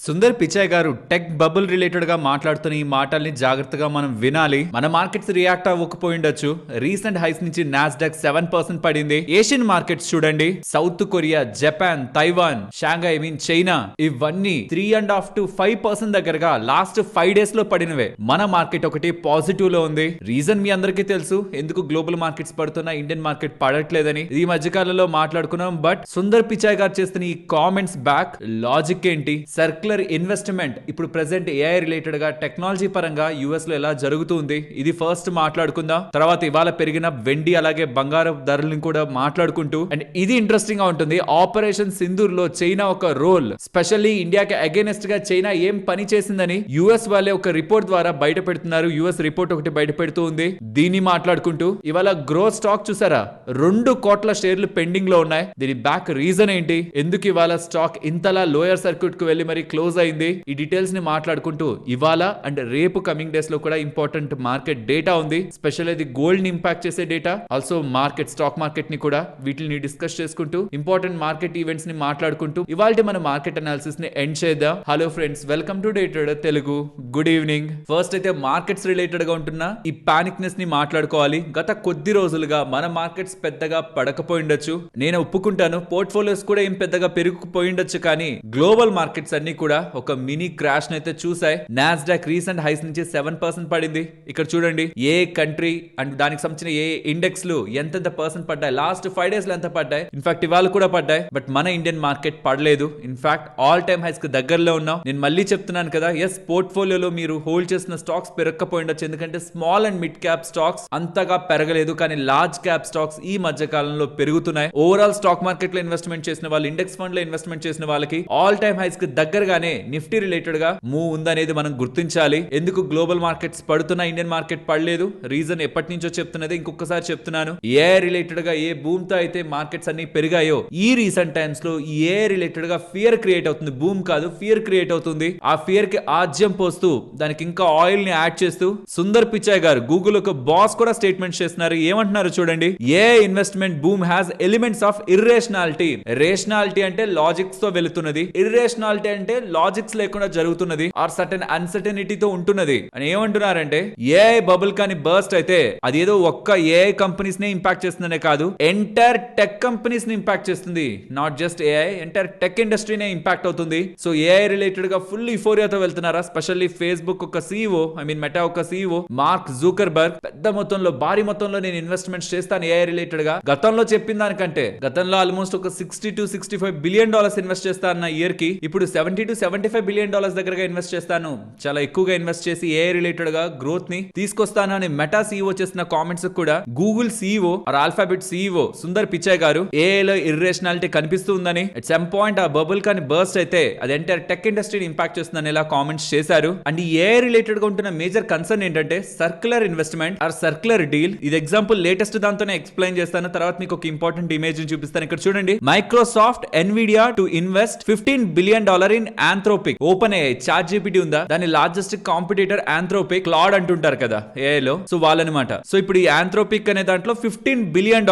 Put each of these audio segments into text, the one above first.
సుందర్ పిచాయ్ గారు tech bubble related గా మాట్లాడుతున్న ఈ మాటల్ని జాగ్రత్తగా మనం వినాలి. మన మార్కెట్స్ రియాక్ట్ అవ్వకపోయిండొచ్చు. రీసెంట్ హైస్ నుంచి నాస్డాక్ 7% పడింది. ఏషియన్ మార్కెట్స్ చూడండి, south Korea, Japan, Taiwan, Shanghai China, ఇవన్నీ 3.5 to 5% దగ్గరగా లాస్ట్ 5 days లో పడినవే. మన మార్కెట్ ఒకటి పాజిటివ్ లో ఉంది. రీజన్ మీ అందరికీ తెలుసు, ఎందుకు గ్లోబల్ మార్కెట్స్ పడుతున్నా ఇండియన్ మార్కెట్ పడట్లేదని ఈ మధ్య కాలంలో మాట్లాడుకున్నాం. బట్ సుందర్ పిచాయ్ గారు చేస్తున్న ఈ కామెంట్స్ బ్యాక్ లాజిక్ ఏంటి? సర్కిల్ ఇన్వెస్ట్మెంట్ ఇప్పుడు ప్రెసెంట్ ఏఐ రిలేటెడ్ గా టెక్నాలజీ పరంగా యుఎస్ లో ఎలా జరుగుతుంది, ఇది ఫస్ట్ మాట్లాడుకుందాం. తర్వాత ఇవాళ పెరిగిన వెండి అలాగే బంగారం ధరలను కూడా మాట్లాడుకుంటూ, అండ్ ఇది ఇంట్రెస్టింగ్ గా ఉంటుంది. ఆపరేషన్ సింధూర్ లో చైనా ఒక రోల్, స్పెషల్లీ ఇండియాకి అగైనెస్ట్ గా చైనా ఏం పని చేసిందని యుఎస్ వాళ్ళే ఒక రిపోర్ట్ ద్వారా బయట పెడుతున్నారు. యుఎస్ రిపోర్ట్ ఒకటి బయట పెడుతూ ఉంది. దీన్ని మాట్లాడుకుంటూ ఇవాళ గ్రోత్ స్టాక్ చూసారా, 2 కోట్ల షేర్లు పెండింగ్ లో ఉన్నాయి. దీని బ్యాక్ రీజన్ ఏంటి, ఎందుకు ఇవాళ స్టాక్ ఇంతలా లోయర్ సర్క్యూట్ కు వెళ్లి మరి క్లోజ్ అయింది, ఈ డీటెయిల్స్ ని మాట్లాడుకుంటూ ఇవాళ అండ్ రేపు కమింగ్ డేస్ లో కూడా ఇంపార్టెంట్ మార్కెట్ డేటా ఉంది. స్పెషల్ ఇది గోల్డ్ ని ఇంపాక్ట్ చేసే data, also market stock market ని కూడా వీటిని డిస్కస్ చేసుకుంటూ ఇంపార్టెంట్ మార్కెట్ ఈవెంట్స్ ని మాట్లాడుకుంటూ ఇవాళ మన మార్కెట్ అనాలిసిస్ ని ఎండ్ చేద్దాం. Hello friends, welcome to day trader Telugu. Good evening. First అయితే మార్కెట్స్ రిలేటెడ్ గా ఉంటున్న ఈ పానిక్నెస్ ని మాట్లాడుకోవాలి. గత కొద్ది రోజులుగా మన మార్కెట్స్ పెద్దగా పడకపోయిండొచ్చు, నేను ఒప్పుకుంటాను. పోర్ట్ఫోలియోస్ కూడా ఏం పెద్దగా పెరిగిపోయిండొచ్చు, కానీ గ్లోబల్ మార్కెట్స్ అన్ని కూడా ఒక మినీ క్రాష్ అయితే చూసాయి. నాస్డాక్ రీసెంట్ హైస్ నుంచి 7% పడింది. ఇక్కడ చూడండి, ఏ కంట్రీ అండ్ దానికి సంబంధించిన ఏ ఇండెక్స్ లు ఎంతెంత పర్సెంట్ పడ్డాయి, లాస్ట్ 5 days లో ఎంత పడ్డాయి, ఇన్ఫాక్ట్ ఇవాళ కూడా పడ్డాయి. బట్ మన ఇండియన్ మార్కెట్ పడలేదు. ఇన్ఫాక్ట్ ఆల్ టైమ్ హైస్ కి దగ్గరలో ఉన్నాం. నేను మళ్ళీ చెప్తున్నాను కదా, ఎస్ పోర్ట్ఫోలియోలో మీరు హోల్డ్ చేసిన స్టాక్స్ పెరగకపోయిండొచ్చు, ఎందుకంటే small and mid cap stocks అంతగా పెరగలేదు, కానీ లార్జ్ క్యాప్ స్టాక్స్ ఈ మధ్య కాలంలో పెరుగుతున్నాయి. ఓవరాల్ స్టాక్ మార్కెట్ లో ఇన్వెస్ట్మెంట్ చేసిన వాళ్ళు, ఇండెక్స్ ఫండ్ లో ఇన్వెస్ట్మెంట్ చేసిన వాళ్ళకి ఆల్ టైమ్ హైస్ కి దగ్గరగానే నిఫ్టీ రిలేటెడ్ గా మూవ్ ఉందనేది మనం గుర్తించాలి. ఎందుకు గ్లోబల్ మార్కెట్స్ పడుతున్నా ఇండియన్ మార్కెట్ పడలేదు, రీజన్ ఎప్పటి నుంచో చెప్తున్నది, ఇంకొకసారి చెప్తున్నాను. ఏ రిలేటెడ్ గా ఏ బూమ్ తో అయితే మార్కెట్స్ అన్ని పెరిగాయో, ఈ రీసెంట్ టైమ్స్ లో ఏ రిలేటెడ్ గా ఫియర్ క్రియేట్ అవుతుంది. బూమ్ కాదు, ఫియర్ క్రియేట్ అవుతుంది. ఆ ఫియర్ కి ఆజ్యం పోస్తూ దానికి ఇంకా ఆయిల్ ని యాడ్ చేస్తూ సుందర్ పిచాయ్ గారు, గూగుల్ ఒక బాస్ కూడా స్టేట్మెంట్ చేస్తున్నారు. ఏమంటున్నారు చూడండి, a investment boom has elements of irrationality. Rationality అంటే లాజిక్స్ తో వెళుతున్నది, ఇర్రేషనాలిటీ అంటే లాజిక్స్ లేకుండా జరుగుతున్నది, ఆర్ సర్టెన్ అన్సర్టనిటీతో ఉంటున్నది అని ఏమంటున్నారంటే, ఏఐ బబుల్ కానీ బర్స్ట్ అయితే అది ఏదో ఒక్క ఏఐ కంపెనీస్ నే ఇంపాక్ట్ చేస్తుందనే కాదు, ఎంటైర్ టెక్ కంపెనీస్ ని ఇంపాక్ట్ చేస్తుంది. Not just AI, entire tech ఇండస్ట్రీనే ఇంపాక్ట్ అవుతుంది. సో ఏఐ రిలేటెడ్ గా ఫుల్ యూఫోరియాతో వెళ్తున్నారా. స్పెషల్లీ ఫేస్బుక్ ఒక సీఈఓ, మెటా ఒక సీఈఓ మార్క్ జూకర్బర్గ్ పెద్ద మొత్తంలో, భారీ మొత్తంలో నేను ఇన్వెస్ట్మెంట్స్ చేస్తాను ఏఐ రిలేటెడ్ గా, గతంలో చెప్పిన దానికంటే గతంలో ఆల్మోస్ట్ ఒక $60 to $65 బిలియన్ ఇన్వెస్ట్ చేస్తాను ఇయర్ కి, ఇప్పుడు $70 to $75 బిలియన్ దగ్గరగా ఇన్వెస్ట్ చేస్తాను, చాలా ఎక్కువగా ఇన్వెస్ట్ చేసి ఏఐ రిలేటెడ్ గా గ్రోత్ ని తీసుకొస్తాను అని మెటా సీఈఓ చేసిన కామెంట్స్ కూడా Google CEO are alphabet CEO Sundar Pichai గారు ఏఐ లో ఇర్రేషనాలిటీ కనిపిస్తుందని, అట్ సమ్ పాయింట్ ఆ బబుల్ కానీ బర్స్ట్ అయితే అది ఎంటైర్ టెక్ ఇండస్ట్రీని ఇంపాక్ట్ చేస్తుందని ఇలా కామెంట్స్ చేశారు. అండ్ ఈ ఏఐ రిలేటెడ్ గా ఉంటున్న మేజర్ కన్సర్న్ ఏంటంటే circular investment or circular deal. ఇది ఎగ్జాంపుల్ లేటెస్ట్ దాంతోనే ఎక్స్ప్లెయిన్ చేస్తాను, తర్వాత మీకు ఒక ఇంపార్టెంట్ ఇమేజ్ ని చూపిస్తాను. ఇక్కడ చూడండి, Microsoft Nvidia to invest $15 billion in Anthropic. OpenAI, ChatGPT ఉందా, దాని లార్జెస్ట్ కాంపిటీటర్ ఆంథ్రోపిక్, క్లాడ్ అంటుంటారు కదా ఏఐ లో, సో వాళ్ళనమాట. సో ఇప్పుడు ఈ ఆంథ్రోపిక్ అనే దాంట్లో $15 బిలియన్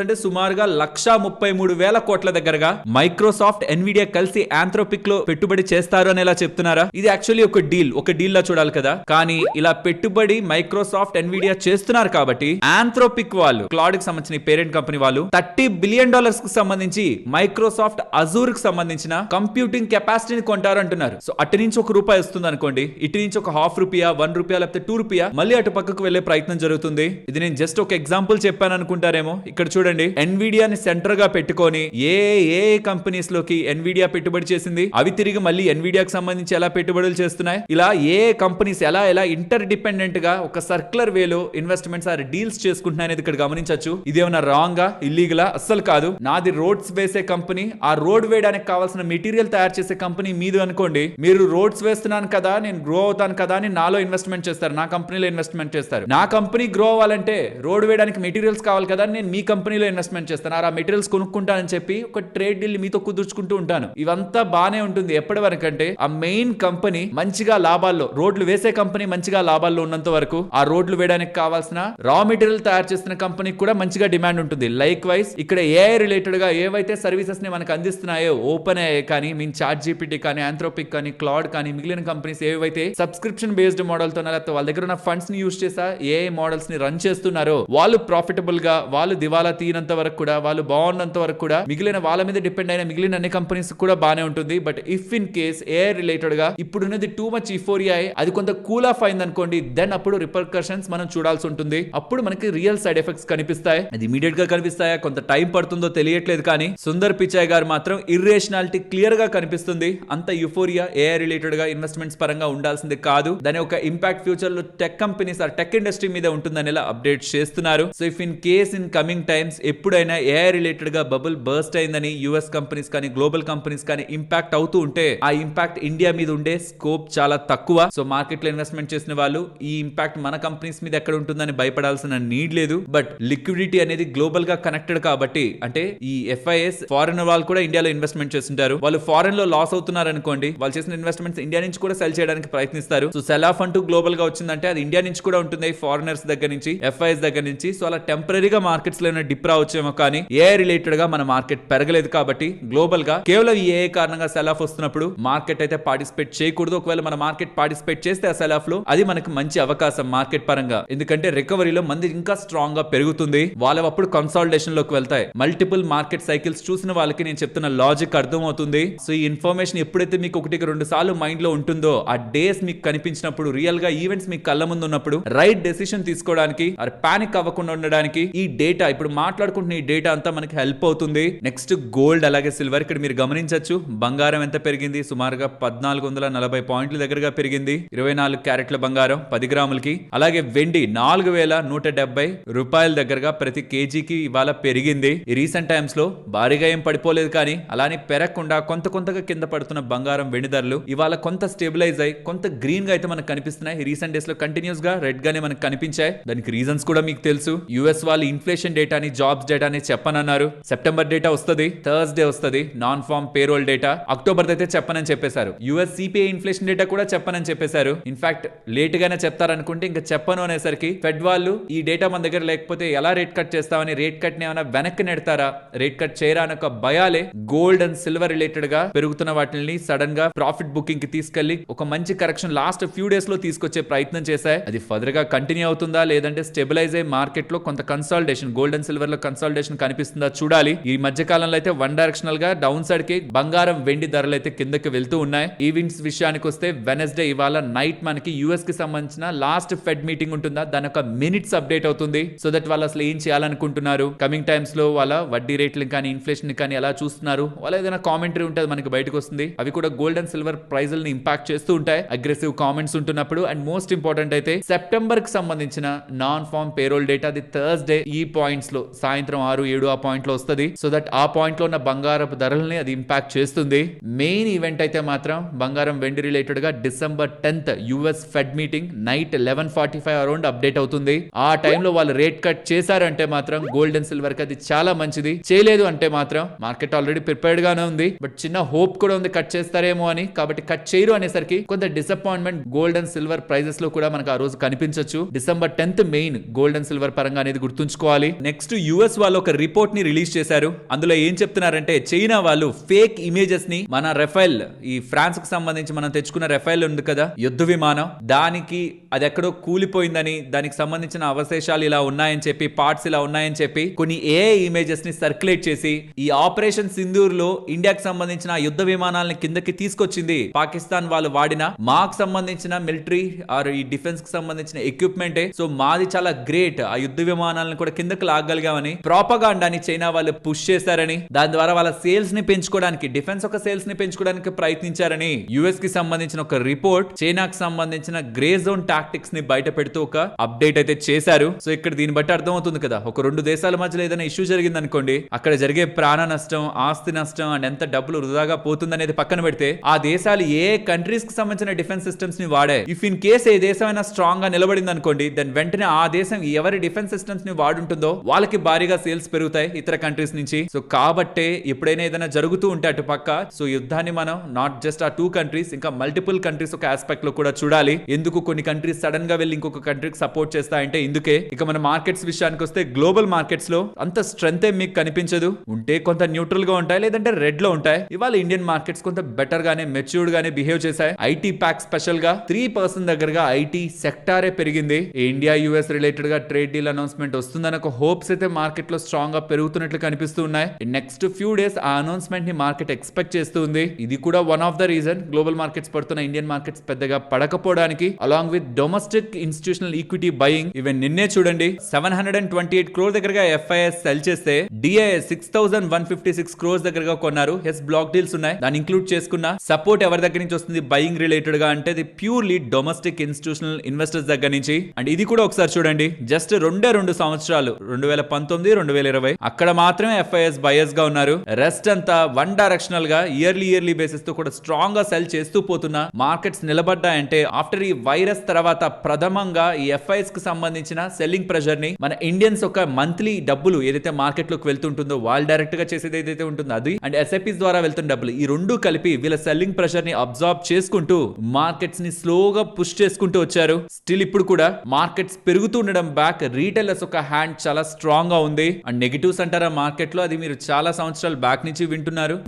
అంటే సుమారుగా 133,000 కోట్ల దగ్గరగా మైక్రోసాఫ్ట్ ఎన్విడియా కలిసి ఆంథ్రోపిక్ లో పెట్టుబడి చేస్తారు అని ఎలా చెప్తున్నారా. ఇది యాక్చువల్లీ ఒక డీల్ లా చూడాలి కదా, కానీ ఇలా పెట్టుబడి మైక్రోసాఫ్ట్ ఎన్విడియా చేస్తున్నారు కాబట్టి ఆంథ్రోపిక్ వాళ్ళు, క్లాడ్ కి సంబంధించిన పేరెంట్ కంపెనీ వాళ్ళు $30 బిలియన్ కి సంబంధించి మైక్రోసాఫ్ట్ అజూర్ కి సంబంధించిన కంప్యూటింగ్ కెపాసిటీని కొంటారు అంటున్నారు. సో అటు నుంచి ₹1 వస్తుంది అనుకోండి, ఇటు నుంచి ఒక ₹0.5, ₹1 లేకపోతే ₹2 మళ్ళీ అటు పక్కకు వెళ్లే ప్రయత్నం జరుగుతుంది. ఇది నేను జస్ట్ ఒక ఎగ్జాంపుల్ చెప్పాను అనుకుంటారేమో. ఇక్కడ చూడండి, ఎన్విడియాని సెంటర్ గా పెట్టుకొని ఏ కంపెనీస్ లోకి ఎన్విడియా పెట్టుబడి చేసింది, అవి తిరిగి మళ్ళీ ఎన్విడియాకి సంబంధించి ఎలా పెట్టుబడులు చేస్తున్నాయి, ఇలా ఏ కంపెనీస్ ఎలా ఇంటర్ డిపెండెంట్ గా ఒక సర్క్యులర్ వేలో ఇన్వెస్ట్మెంట్స్ ఆర్ డీల్స్ చేసుకుంటున్నాయి అనేది ఇక్కడ గమనించవచ్చు. ఇదేమన్నా రాంగా, ఇల్లీగలా? అస్సలు కాదు. నాది రోడ్స్ వేసే కంపెనీ, ఆ రోడ్ వేయడానికి కావాల్సిన మెటీరియల్ తయారు చేసే కంపెనీ మీది అనుకోండి, మీరు రోడ్స్ వేస్తున్నాను కదా, నేను గ్రో అవుతాను కదా అని నాలో ఇన్వెస్ట్మెంట్ చేస్తారు, నా కంపెనీలో ఇన్వెస్ట్మెంట్ చేస్తారు. నా కంపెనీ గ్రో అవ్వాలంటే రోడ్ వేయడానికి మెటీరియల్స్ కావాలి కదా, నేను మీ కంపెనీలో ఇన్వెస్ట్మెంట్ చేస్తాను, ఆ మెటీరియల్స్ కొనుక్కుంటానని చెప్పి ఒక ట్రేడ్ డీల్ మీతో కుదుర్చుకుంటూ ఉంటాను. ఇవంతా బానే ఉంటుంది ఎప్పటి వరకు అంటే ఆ మెయిన్ కంపెనీ మంచిగా లాభాల్లో, రోడ్లు వేసే కంపెనీ మంచిగా లాభాల్లో ఉన్నంత వరకు ఆ రోడ్లు వేయడానికి కావాల్సిన రా మెటీరియల్ తయారు చేస్తున్న కంపెనీకి కూడా మంచిగా డిమాండ్ ఉంటుంది. లైక్ వైజ్ ఇక్కడ ఏఐ రిలేటెడ్ గా ఏవైతే సర్వీసెస్ ని మనకు అందిస్తున్నాయో, ఓపెన్ ఏఐ కానీ, మీన్ చాట్ జీపీటీ కానీ, ఆంథ్రోపిక్ కానీ, క్లౌడ్ కానీ, మిగిలిన కంపెనీస్ ఏవైతే సబ్స్క్రిప్షన్ బేస్డ్ మోడల్ తో లేకపోతే వాళ్ళ దగ్గర ఉన్న ఫండ్స్ ని యూజ్ చేసా ఏఐ మోడల్స్ ని రన్ చేస్తున్నారో వాళ్ళు ప్రాఫిటబుల్ గా, వాళ్ళు దివాలా తీయనంత వరకు కూడా, వాళ్ళు బాగున్నంత వరకు కూడా మిగిలిన వాళ్ళ మీద డిపెండ్ అయిన మిగిలిన అన్ని కంపెనీస్ కూడా బానే ఉంటుంది. But if in case AI related గా ఇప్పుడున్నది టూ మచ్ ఇఫోరియా అది కొంత కూల్ ఆఫ్ అయింది అనుకోండి, దెన్ అప్పుడు రిపర్కషన్స్ మనం చూడాల్సి ఉంటుంది. అప్పుడు మనకి రియల్ సైడ్ ఎఫెక్ట్స్ కనిపిస్తాయి. అది ఇమీడియట్ గా కనిపిస్తాయా, కొంత టైం పడుతుందో తెలియట్లేదు. కానీ సుందర్ పిచాయ్ గారు మాత్రం ఇర్రేషనాలిటీ క్లియర్ గా కనిపిస్తుంది. అంత యుఫోరియా ఏఐ రిలేటెడ్ గా ఇన్వెస్ట్మెంట్స్ పరంగా ఉండాల్సింది కాదు. దాని ఒక ఇంపాక్ట్ ఫ్యూచర్ లో tech companies or tech industry మీద ఉంటుందని అప్డేట్ చేస్తున్నారు. So if in case in coming times ఎప్పుడైనా ఏఐ రిలేటెడ్ గా బబుల్ బర్స్ట్ అయిందని యుఎస్ కంపెనీస్ కానీ, గ్లోబల్ కంపెనీస్ కానీ ఇంపాక్ట్ అవుతూ ఉంటే ఆ ఇంపాక్ట్ ఇండియా మీద ఉండే స్కోప్ చాలా తక్కువ. సో మార్కెట్ లో ఇన్వెస్ట్మెంట్ చేసిన వాళ్ళు ఈ ఇంపాక్ట్ మన కంపెనీస్ మీద ఎక్కడ ఉంటుందని భయపడాల్సిన నీడ్ లేదు. బట్ లిక్విడిటీ అనేది గ్లోబల్ గా కనెక్టెడ్ కాబట్టి, అంటే ఈ ఎఫ్ఐఎస్ ఫారెన్ వాళ్ళు కూడా ఇండియాలో ఇన్వెస్ట్మెంట్ చేస్తుంటారు. వాళ్ళు ఫారెన్ లో లాస్ అవుతున్నారు అనుకోండి, వాళ్ళు చేసిన ఇన్వెస్ట్మెంట్స్ ఇండియా నుంచి కూడా సెల్ చేయడానికి ప్రయత్నిస్తారు. సో సెల్ ఆఫ్ అంటూ గ్లోబల్ గా వచ్చిందంటే అది ఇండియా నుంచి కూడా ఉంటుంది, ఫారినర్స్ దగ్గర నుంచి, ఎఫ్ఐఎస్ దగ్గర నుంచి. సో అలా టెంపరీగా మార్కెట్స్ లో డిప్ రావచ్చేమో, కానీ ఏఐ రిలేటెడ్ గా మన మార్కెట్ పెరగలేదు కాబట్టి గ్లోబల్ గా కేవలం ఈ ఏఐ కారణంగా సెల్ ఆఫ్ వస్తున్నప్పుడు మార్కెట్ అయితే పార్టిసిపేట్ చేయకూడదు. ఒకవేళ మన మార్కెట్ పార్టిసిపేట్ చేస్తే ఆ సెల్ ఆఫ్ లో అది మనకి మంచి అవకాశం మార్కెట్ పరంగా. ఎందుకంటే రికవరీలో మంది ఇంకా స్ట్రాంగ్ గా పెరుగుతుంది. వాళ్ళు అప్పుడు కన్సాలిడేషన్ లోకి వెళ్తాయి. మల్టిపుల్ మార్కెట్ సైకిల్స్ చూసిన వాళ్ళకి నేను చెప్తున్న లాజిక్ అర్థం అవుతుంది. సో ఈ ఇన్ఫర్మేషన్ ఎప్పుడైతే మీకు ఒకటికి 2 సార్లు మైండ్ లో ఉంటుందో, ఆ డేస్ మీకు కనిపించినప్పుడు, రియల్ గా ఈవెంట్స్ మీకు కళ్ళ ముందు ఉన్నప్పుడు రైట్ డెసిషన్ తీసుకోవడానికి, పానిక్ అవ్వకుండా ఉండడానికి ఈ డేటా, ఇప్పుడు మాట్లాడుకుంటున్న ఈ డేటా అంతా మనకి హెల్ప్ అవుతుంది. నెక్స్ట్ గోల్డ్ అలాగే సిల్వర్. ఇక్కడ మీరు గమనించవచ్చు బంగారం ఎంత పెరిగింది, సుమారుగా 1440 పాయింట్ల దగ్గరగా పెరిగింది. 24 క్యారెట్ల బంగారం 10 గ్రాములకి. అలాగే వెండి 4170 రూపాయల దగ్గరగా ప్రతి కేజీకి ఇవాళ పెరిగింది. ఈ రీసెంట్ టైమ్స్ లో భారీగా ఏం పడిపోలేదు, కానీ అలానే పెరగకుండా కొంతగా కింద పడుతున్న బంగారం, వెండి ధరలు ఇవాళ కొంత స్టెబిలైజ్ అయ్యి కొంత గ్రీన్ గా అయితే మనకు కనిపిస్తున్నాయి. ఈ రీసెంట్ డేస్ లో కంటిన్యూస్ గా రెడ్ గానే మనకు కనిపించాయి. దానికి రీజన్స్ కూడా మీకు తెలుసు. యుఎస్ వాళ్ళు ఇన్ఫ్లేషన్ డేటాని, జాబ్స్ డేటాని చెప్పనన్నారు. సెప్టెంబర్ డేటా వస్తుంది, థర్స్డే వస్తుంది non farm payroll data. October అయితే చెప్పనని చెప్పేశారు. యుఎస్ సిపిఐ ఇన్ఫ్లేషన్ డేటా కూడా చెప్పనని చెప్పేశారు. ఇన్ఫాక్ట్ లేట్ గానే చెప్తారనుకుంటే ఇంకా చెప్పను అనేసరికి ఫెడ్ వాళ్ళు ఈ డేటా మన దగ్గర లేకపోతే ఎలా రేట్ కట్ చేస్తామని, రేట్ కట్ ని ఏమైనా వెనక్కి నెడతారా, రేట్ కట్ చేయరా అని ఒక భయాలే గోల్డ్ అండ్ సిల్వర్ రిలేటెడ్ గా పెరుగుతున్న వాటిని సడన్ గా ప్రాఫిట్ బుకింగ్ కి తీసుకెళ్లి ఒక మంచి కరెక్షన్ లాస్ట్ ఫ్యూ డేస్ లో తీసుకొచ్చే ప్రయత్నం చేశాయి. అది ఫర్దర్ గా కంటిన్యూ అవుతుందా లేదంటే స్టెబిలైజ్ అయ్యి మార్కెట్ లో కొంత కన్సాలిడేషన్, గోల్డ్ అండ్ సిల్వర్ లో కన్సాలిడేషన్ కనిపిస్తుందా చూడాలి. ఈ మధ్య కాలంలో అయితే వన్ డైరెక్షనల్ గా డౌన్ సైడ్ కి బంగారం, వెండి ధరలు అయితే కిందకి వెళ్తూ ఉన్నాయి. ఈవెంట్స్ విషయానికి వస్తే వెనస్డే ఇవాళ నైట్ మనకి యుఎస్ కి సంబంధించిన లాస్ట్ ఫెడ్ మీటింగ్ ఉంటుందా, దాని ఒక మినిట్స్ అప్డేట్ అవుతుంది. సో దట్ వాళ్ళు అసలు ఏం చేయాలనుకుంటున్నారు, కమింగ్ టైమ్స్ లో వాళ్ళ వడ్డీ రేట్లు కానీ, ఇన్ఫ్లేషన్ కానీ ఎలా చూస్తున్నారు, వాళ్ళ ఏదైనా కామెంటరీ ఉంటుంది మనకి బయటకు వస్తుంది. అవి కూడా గోల్డ్ అండ్ సిల్వర్ ప్రైజులను ఇంపాక్ట్ చేస్తూ ఉంటాయి, అగ్రెసివ్ కామెంట్స్ ఉంటున్నప్పుడు. అండ్ మోస్ట్ ఇంపార్టెంట్ అయితే సెప్టెంబర్ కి సంబంధించిన నాన్ ఫార్మ్ పేరోల్ డేటా అది థర్స్డే ఈ పాయింట్స్ లో సాయంత్రం 6-7 ఆ పాయింట్ లో వస్తుంది. సో దట్ ఆ పాయింట్ లో ఉన్న బంగారపు ధరల్ని అది ఇంపాక్ట్ చేస్తుంది. మెయిన్ ఈవెంట్ అయితే మాత్రం బంగారం, వెండి రిలేటెడ్ గా December 10th US fed meeting night 11:45 around update అవుతుంది. ఆ టైంలో వాళ్ళు రేట్ కట్ చేశారంటే మాత్రం గోల్డ్ అండ్ సిల్వర్ కి అది చాలా మంచిది. చేయలేదు అంటే మాత్రం మార్కెట్ ఆల్రెడీ ప్రిపేర్డ్ గానే ఉంది, బట్ చిన్న హోప్ కూడా ఉంది కట్ చేస్తారేమో అని. కాబట్టి కట్ చేయరు అనేసరికి కొంత disappointment gold and silver prices లో కూడా మనకు ఆ రోజు కనిపించవచ్చు. December 10th main gold and silver పరంగా అనేది గుర్తుంచుకోవాలి. నెక్స్ట్ యుఎస్ వాళ్ళు ఒక రిపోర్ట్ ని రిలీజ్ చేశారు. అందులో ఏం చెప్తున్నారంటే చైనా వాళ్ళు ఫేక్ ఇమేజెస్ ని మన రఫేల్, ఈ ఫ్రాన్స్ కి సంబంధించి మనం తెచ్చుకున్న రఫేల్ ఉంది కదా యుద్ధ విమానం, దానికి అది ఎక్కడో కూలిపోయిందని, దానికి సంబంధించిన అవశేషాలు ఇలా ఉన్నాయని చెప్పి, పార్ట్స్ ఇలా ఉన్నాయని చెప్పి కొన్ని ఏఐ ఇమేజెస్ ని సర్క్యులేట్ చేసి ఈ ఆపరేషన్ సింధూర్ లో ఇండియాకి సంబంధించిన యుద్ధ విమానాలను కిందకి తీసుకొచ్చింది పాకిస్తాన్ వాళ్ళు వాడిన మాకు సంబంధించిన మిలిటరీ ఆర్ ఈ డిఫెన్స్ కి సంబంధించిన ఎక్విప్మెంట్. సో మాది చాలా గ్రేట్, ఆ యుద్ధ విమానాలను కూడా కిందకి లాగలిగామని ప్రాపగాండాని చైనా వాళ్ళు పుష్ చేశారని, దాని ద్వారా వాళ్ళ సేల్స్ ని పెంచుకోవడానికి, డిఫెన్స్ ఒక సేల్స్ ని పెంచుకోవడానికి ప్రయత్నించారని యుఎస్ కి సంబంధించిన ఒక రిపోర్ట్ చైనాకి సంబంధించిన గ్రే జోన్ టాక్టిక్స్ ని బయట పెడుతూ ఒక అప్డేట్ అయితే చేశారు. సో ఇక్కడ దీన్ని బట్టి అర్థం అవుతుంది కదా, ఒక 2 దేశాల మధ్యలో ఏదైనా ఇష్యూ జరిగింది అనుకోండి, అక్కడ జరిగే ప్రాణ నష్టం, ఆస్తి నష్టం అండ్ ఎంత డబ్బులు వృధాగా పోతుంది అనేది పక్కన పెడితే ఆ దేశాలు ఏ కంట్రీస్ కి సంబంధించిన డిఫెన్స్ సిస్టమ్స్ ని వాడాయి. ఇఫ్ ఇన్ కేస్ ఏ దేశం అయినా స్ట్రాంగ్ గా నిలబడింది అనుకోండి, దెన్ వెంటనే ఆ దేశం ఎవరి డిఫెన్స్ సిస్టమ్స్ ని వాడుంటుందో వాళ్ళకి భారీగా సేల్స్ పెరుగుతాయి ఇతర కంట్రీస్ నుంచి. సో కాబట్టే ఎప్పుడైనా ఏదైనా జరుగుతూ ఉంటే అటు పక్క, సో యుద్ధాన్ని మనం నాట్ జస్ట్ ఆ 2 కంట్రీస్, ఇంకా మల్టిపుల్ కంట్రీస్ ఒక ఆస్పెక్ట్ లో కూడా చూడాలి. ఎందుకు కొన్ని కంట్రీస్ సడన్ గా వెళ్ళి ఇంకొక కంట్రీకి సపోర్ట్ చేస్తాయంటే ఇందుకే. ఇక మన మార్కెట్స్ విషయానికి వస్తే గ్లోబల్ మార్కెట్స్ లో అంత స్ట్రెంత్ ఏం మీకు కనిపించదు, ఉంటే కొంత న్యూట్రల్ గా ఉంటాయి, లేదంటే రెడ్ లో ఉంటాయి. ఇవాళ ఇండియన్ మార్కెట్స్ కొంత బెటర్ గానే మెచ్యూర్డ్ గానే బిహేవ్ చేశాయి. ఐటీ ప్యాక్ స్పెషల్ గా 3% దగ్గరగా ఐటీ సెక్టారే పెరిగింది. ఇండియా యుఎస్ రిలేటెడ్ గా ట్రేడ్ డీల్ అనౌన్స్మెంట్ వస్తుందన్న ఒక హోప్స్ అయితే మార్కెట్ లో స్ట్రాంగ్ గా పెరుగుతున్నట్లు కనిపిస్తూ ఉన్నాయి. నెక్స్ట్ ఫ్యూ డేస్ ఆ అనౌన్స్మెంట్ ని మార్కెట్ ఎక్స్పెక్ట్ చేస్తూ ఉంది. ఇది కూడా one of the reason global markets పడుతున్న ఇండియన్ మార్కెట్స్ పెద్దగా పడకపోవడానికి, along with domestic institutional equity buying. Even నిన్నే చూడండి 728 crore దగ్గరగా ఎఫ్ఐఎస్ సెల్ చేస్తే డిఐఎస్ 6156 crores దగ్గరగా కొన్నారు. హెస్ బ్లాక్ డీల్స్ ఉన్నాయి. దాన్ని ఇంక్లూడ్ చేసుకున్న సపోర్ట్ ఎవరి దగ్గర నుంచి వస్తుంది బయింగ్ రిలేటెడ్ గా అంటే ఇది ప్యూర్లీ డొమెస్టిక్ ఇన్స్టిట్యూషనల్ ఇన్వెస్టర్స్ దగ్గర నుంచి. అండ్ ఇది కూడా ఒకసారి చూడండి, జస్ట్ 2 సంవత్సరాలు 2019 2020 అక్కడ మాత్రమే ఎఫ్ఐఎస్ బయర్స్ గా ఉన్నారు. రెస్ట్ అంతా వన్ డైరెక్షనల్ గా ఇయర్లీ బేసిస్ తో కూడా స్ట్రాంగ్ గా సెల్ చేస్తూ పోతున్నా మార్కెట్స్ నిలబడ్డాయంటే ఆఫ్టర్ ఈ వైరస్ తర్వాత ప్రథమంగా ఈ ఎఫ్ఐఎస్ కి సంబంధించిన సెల్లింగ్ ప్రెషర్ ని మన ఇండియన్స్ ఒక మంత్లీ డబ్బులు ఏదైతే మార్కెట్ లోకి వెళ్తుంటుందో వాళ్ళు డైరెక్ట్ గా చేసేది ఏదైతే ఉంటుందో అది అండ్ ఎస్ఐపిస్ ద్వారా వెళ్తున్న డబ్బులు ఈ రెండు కలిపి వీళ్ళ సెల్లింగ్ ప్రెషర్ ని అబ్జార్బ్ చేసుకుంటూ మార్కెట్స్ ని స్లోగా పుష్ చేసుకుంటూ వచ్చారు. స్టిల్ ఇప్పుడు కూడా మార్కెట్స్ పెరుగుతూ ఉండడం బ్యాక్ రీటైలర్స్ ఒక హ్యాండ్ చాలా స్ట్రాంగ్ గా ఉంది. అండ్ నెగిటివ్స్ అంటారా మార్కెట్ లో, అది మీరు చాలా సంవత్సరాల బ్యాక్ నుంచి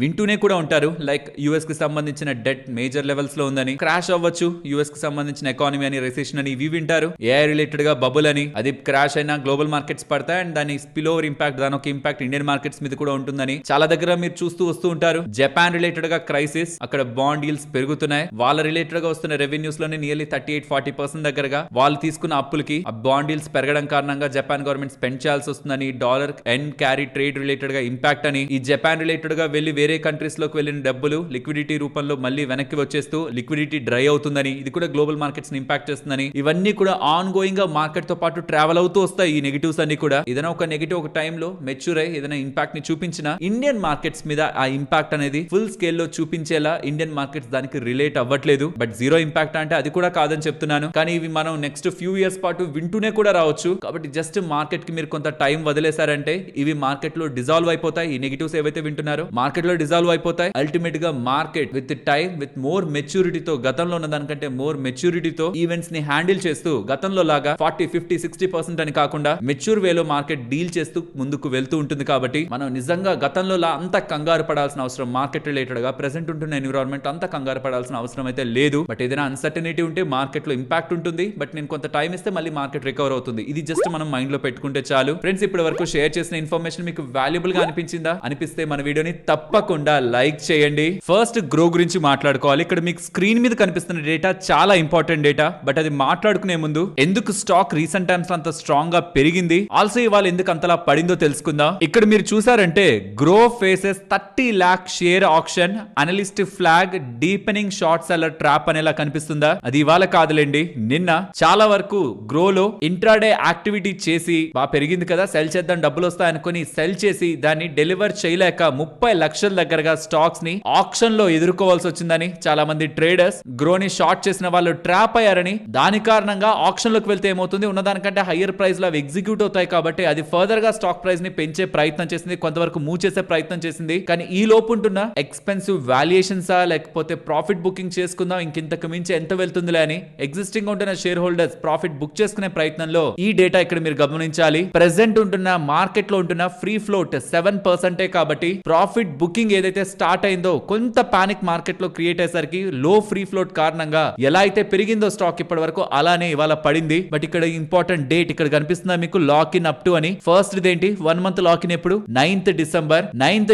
వింటూనే కూడా ఉంటారు. లైక్ యుఎస్ కి సంబంధించిన డెట్ మేజర్ లెవెల్స్ లో ఉందని, క్రాష్ అవ్వచ్చు యుఎస్ కి సంబంధించిన ఎకానమీ అని, రెసెషన్ అని ఇవి వింటారు. ఏఐ రిలేటెడ్ గా బబుల్ అని, అది క్రాష్ అయినా గ్లోబల్ మార్కెట్స్ పడతాయి అండ్ దాని స్పిల్ ఓవర్ ఇంపాక్ట్, దాని ఒక ఇంపాక్ట్ ఇండియన్ మార్కెట్స్ మీద కూడా ఉంటుందని చాలా దగ్గర మీరు చూస్తూ వస్తూ ఉంటారు. జపాన్ రిలేటెడ్ గా క్రైసిస్, అక్కడ బాండ్ ఈల్డ్స్ పెరుగుతున్నాయి. వాళ్ళ రిలేటెడ్ గా వస్తున్న రెవెన్యూస్ లోనే నియర్లీ 38-40% దగ్గరగా వాళ్ళు తీసుకున్న అప్పులకి ఆ బాండ్ ఈల్డ్స్ పెరగడం కారణంగా జపాన్ గవర్నమెంట్ స్పెండ్ చేయాల్సి వస్తుందని, dollar and carry trade related గా ఇంపాక్ట్ అని, ఈ జపాన్ రిలేటెడ్ గా వెళ్లి వేరే కంట్రీస్ లోకి వెళ్ళిన డబ్బులు లిక్విడిటీ రూపంలో మళ్ళీ వెనక్కి వచ్చేస్తూ లిక్విడిటీ డ్రై అవుతుందని, ఇది కూడా గ్లోబల్ మార్కెట్స్ ని ఇంపాక్ట్ చేస్తుందని, ఇవన్నీ కూడా ఆన్ గోయింగ్ గా మార్కెట్ తో పాటు ట్రావెల్ అవుతూ వస్తాయి. ఈ నెగిటివ్స్ అన్ని కూడా ఏదైనా ఒక నెగిటివ్ ఒక టైంలో మెచ్యూర్ అయ్యి ఏదైనా ఇంపాక్ట్ ని చూపించిన ఇండియన్ మార్కెట్స్ మీద ఆ ఇంపాక్ట్ అనేది ఫుల్ స్కేల్ లో చూపించేలా ఇండియన్ మార్కెట్స్ దానికి రిలేట్ అవ్వట్లేదు. బట్ జీరో ఇంపాక్ట్ అంటే అది కూడా కాదని చెప్తున్నాను, కానీ ఇవి మనం నెక్స్ట్ ఫ్యూ ఇయర్స్ పాటు వింటూనే కూడా రావచ్చు. కాబట్టి జస్ట్ మార్కెట్ కి మీరు కొంత టైం వదిలేశారంటే ఇవి మార్కెట్ లో డిజాల్వ్ అయిపోతాయి. ఈ నెగిటివ్స్ ఏవైతే వింటున్నారో మార్కెట్ లో డిజాల్వ్ అయిపోతాయి. అల్టిమేట్ గా market with time with more మెచ్యూరిటీతో, గతంలో ఉన్న దానికంటే మోర్ మెచ్యూరిటీతో ఈవెంట్స్ ని హ్యాండిల్ చేస్తూ గతంలో లాగా 40-50-60% అని కాకుండా మెచ్యూర్ వేలో మార్కెట్ డీల్ చేస్తూ ముందుకు వెళ్తూ ఉంటుంది. కాబట్టి మనం నిజంగా గతంలో అంత కంగారు పడాల్సిన అవసరం మార్కెట్ రిలేటెడ్ గా ప్రెసెంట్ ఉంటున్న ఎన్విరాన్మెంట్ అంత కంగారు పడాల్సిన అవసరం అయితే లేదు. బట్ ఏదైనా అన్సర్టనిటీ ఉంటే మార్కెట్ లో ఇంపాక్ట్ ఉంటుంది. బట్ నేను కొంత టైం ఇస్తే మళ్ళీ మార్కెట్ రికవర్ అవుతుంది. ఇది జస్ట్ మనం మైండ్ లో పెట్టుకుంటే చాలు. ఫ్రెండ్స్, ఇప్పటి వరకు షేర్ చేసిన ఇన్ఫర్మేషన్ మీకు వాల్యుబుల్ గా అనిపించిందా? అనిపిస్తే మన వీడియోని తప్పకుండా లైక్ చేయండి. ఫస్ట్ గ్రో గురించి మాట్లాడుకోవాలి. ఇక్కడ మీకు స్క్రీన్ మీద కనిపిస్తున్న డేటా చాలా ఇంపార్టెంట్ డేటా. బట్ అది మాట్లాడుకునే ముందు ఎందుకు స్టాక్ రీసెంట్ టైమ్స్ అంత స్ట్రాంగ్ గా పెరిగింది, ఆల్సో ఇవాళ ఎందుకు అంతలా పడిందో తెలుసుకుందాం. ఇక్కడ మీరు చూసారంటే Groww faces 30 lakh share option, analyst flag deepening short seller trap అనేలా కనిపిస్తుందా? అది ఇవాళ కాదులేండి, నిన్న చాలా వరకు గ్రోలో ఇంట్రాడే యాక్టివిటీ చేసి బాగా పెరిగింది కదా, సెల్ చేద్దాం డబ్బులు వస్తాయి అనుకుని సెల్ చేసి దాన్ని డెలివర్ చేయలేక 30 లక్షల దగ్గరగా స్టాక్స్ ని ఆప్షన్ లో ఎదుర్కోవాల్సి వచ్చిందని చాలా మంది ట్రేడర్స్ గ్రోని షార్ట్ చేసిన వాళ్ళు ట్రాప్ అయ్యారని, దాని కారణంగా ఆప్షన్ లోకి వెళ్తే ఏమవుతుంది, ఉన్నదానికంటే హయ్యర్ ప్రైస్ లో ఎగ్జిక్యూట్ అవుతాయి కాబట్టి అది ఫర్దర్ గా స్టాక్ ప్రైస్ ని పెంచే ప్రయత్నం చేసింది, కొంతవరకు మూవ్ చేసే ప్రయత్నం చేసింది. కానీ ఈ లోపు ఉంటున్న ఎక్స్పెన్సివ్ వాల్యుయేషన్సా లేకపోతే ప్రాఫిట్ బుకింగ్ చేసుకుందాం ఇంకింతకు మించి ఎంత వెళ్తుందిలే అని ఎగ్జిస్టింగ్ ఉంటున్న షేర్ హోల్డర్స్ ప్రాఫిట్ బుక్ చేసుకునే ప్రయత్నంలో ఈ డేటా ఇక్కడ మీరు గమనించాలి. ప్రెసెంట్ ఉంటున్న మార్కెట్ లో ఉంటున్న ఫ్రీ ఫ్లోట్ 7% కాబట్టి ప్రాఫిట్ బుకింగ్ ఏదైతే స్టార్ట్ అయిందో కొంత పానిక్ మార్కెట్ లో క్రియేట్ అయ్యేసరికి లో ఫ్రీ ఫ్లోట్ కారణంగా ఎలా అయితే పెరిగిందో స్టాక్ ఇప్పటి వరకు అలానే ఇవాళ పడింది. బట్ ఇక్కడ ఇంపార్టెంట్ డేట్ ఇక్కడ కనిపిస్తుందా మీకు, లాక్ ఇన్ అప్ టు అని. ఫస్ట్ ఇదేంటి 1 month లాక్ ఇన్ ఎప్పుడు, 9th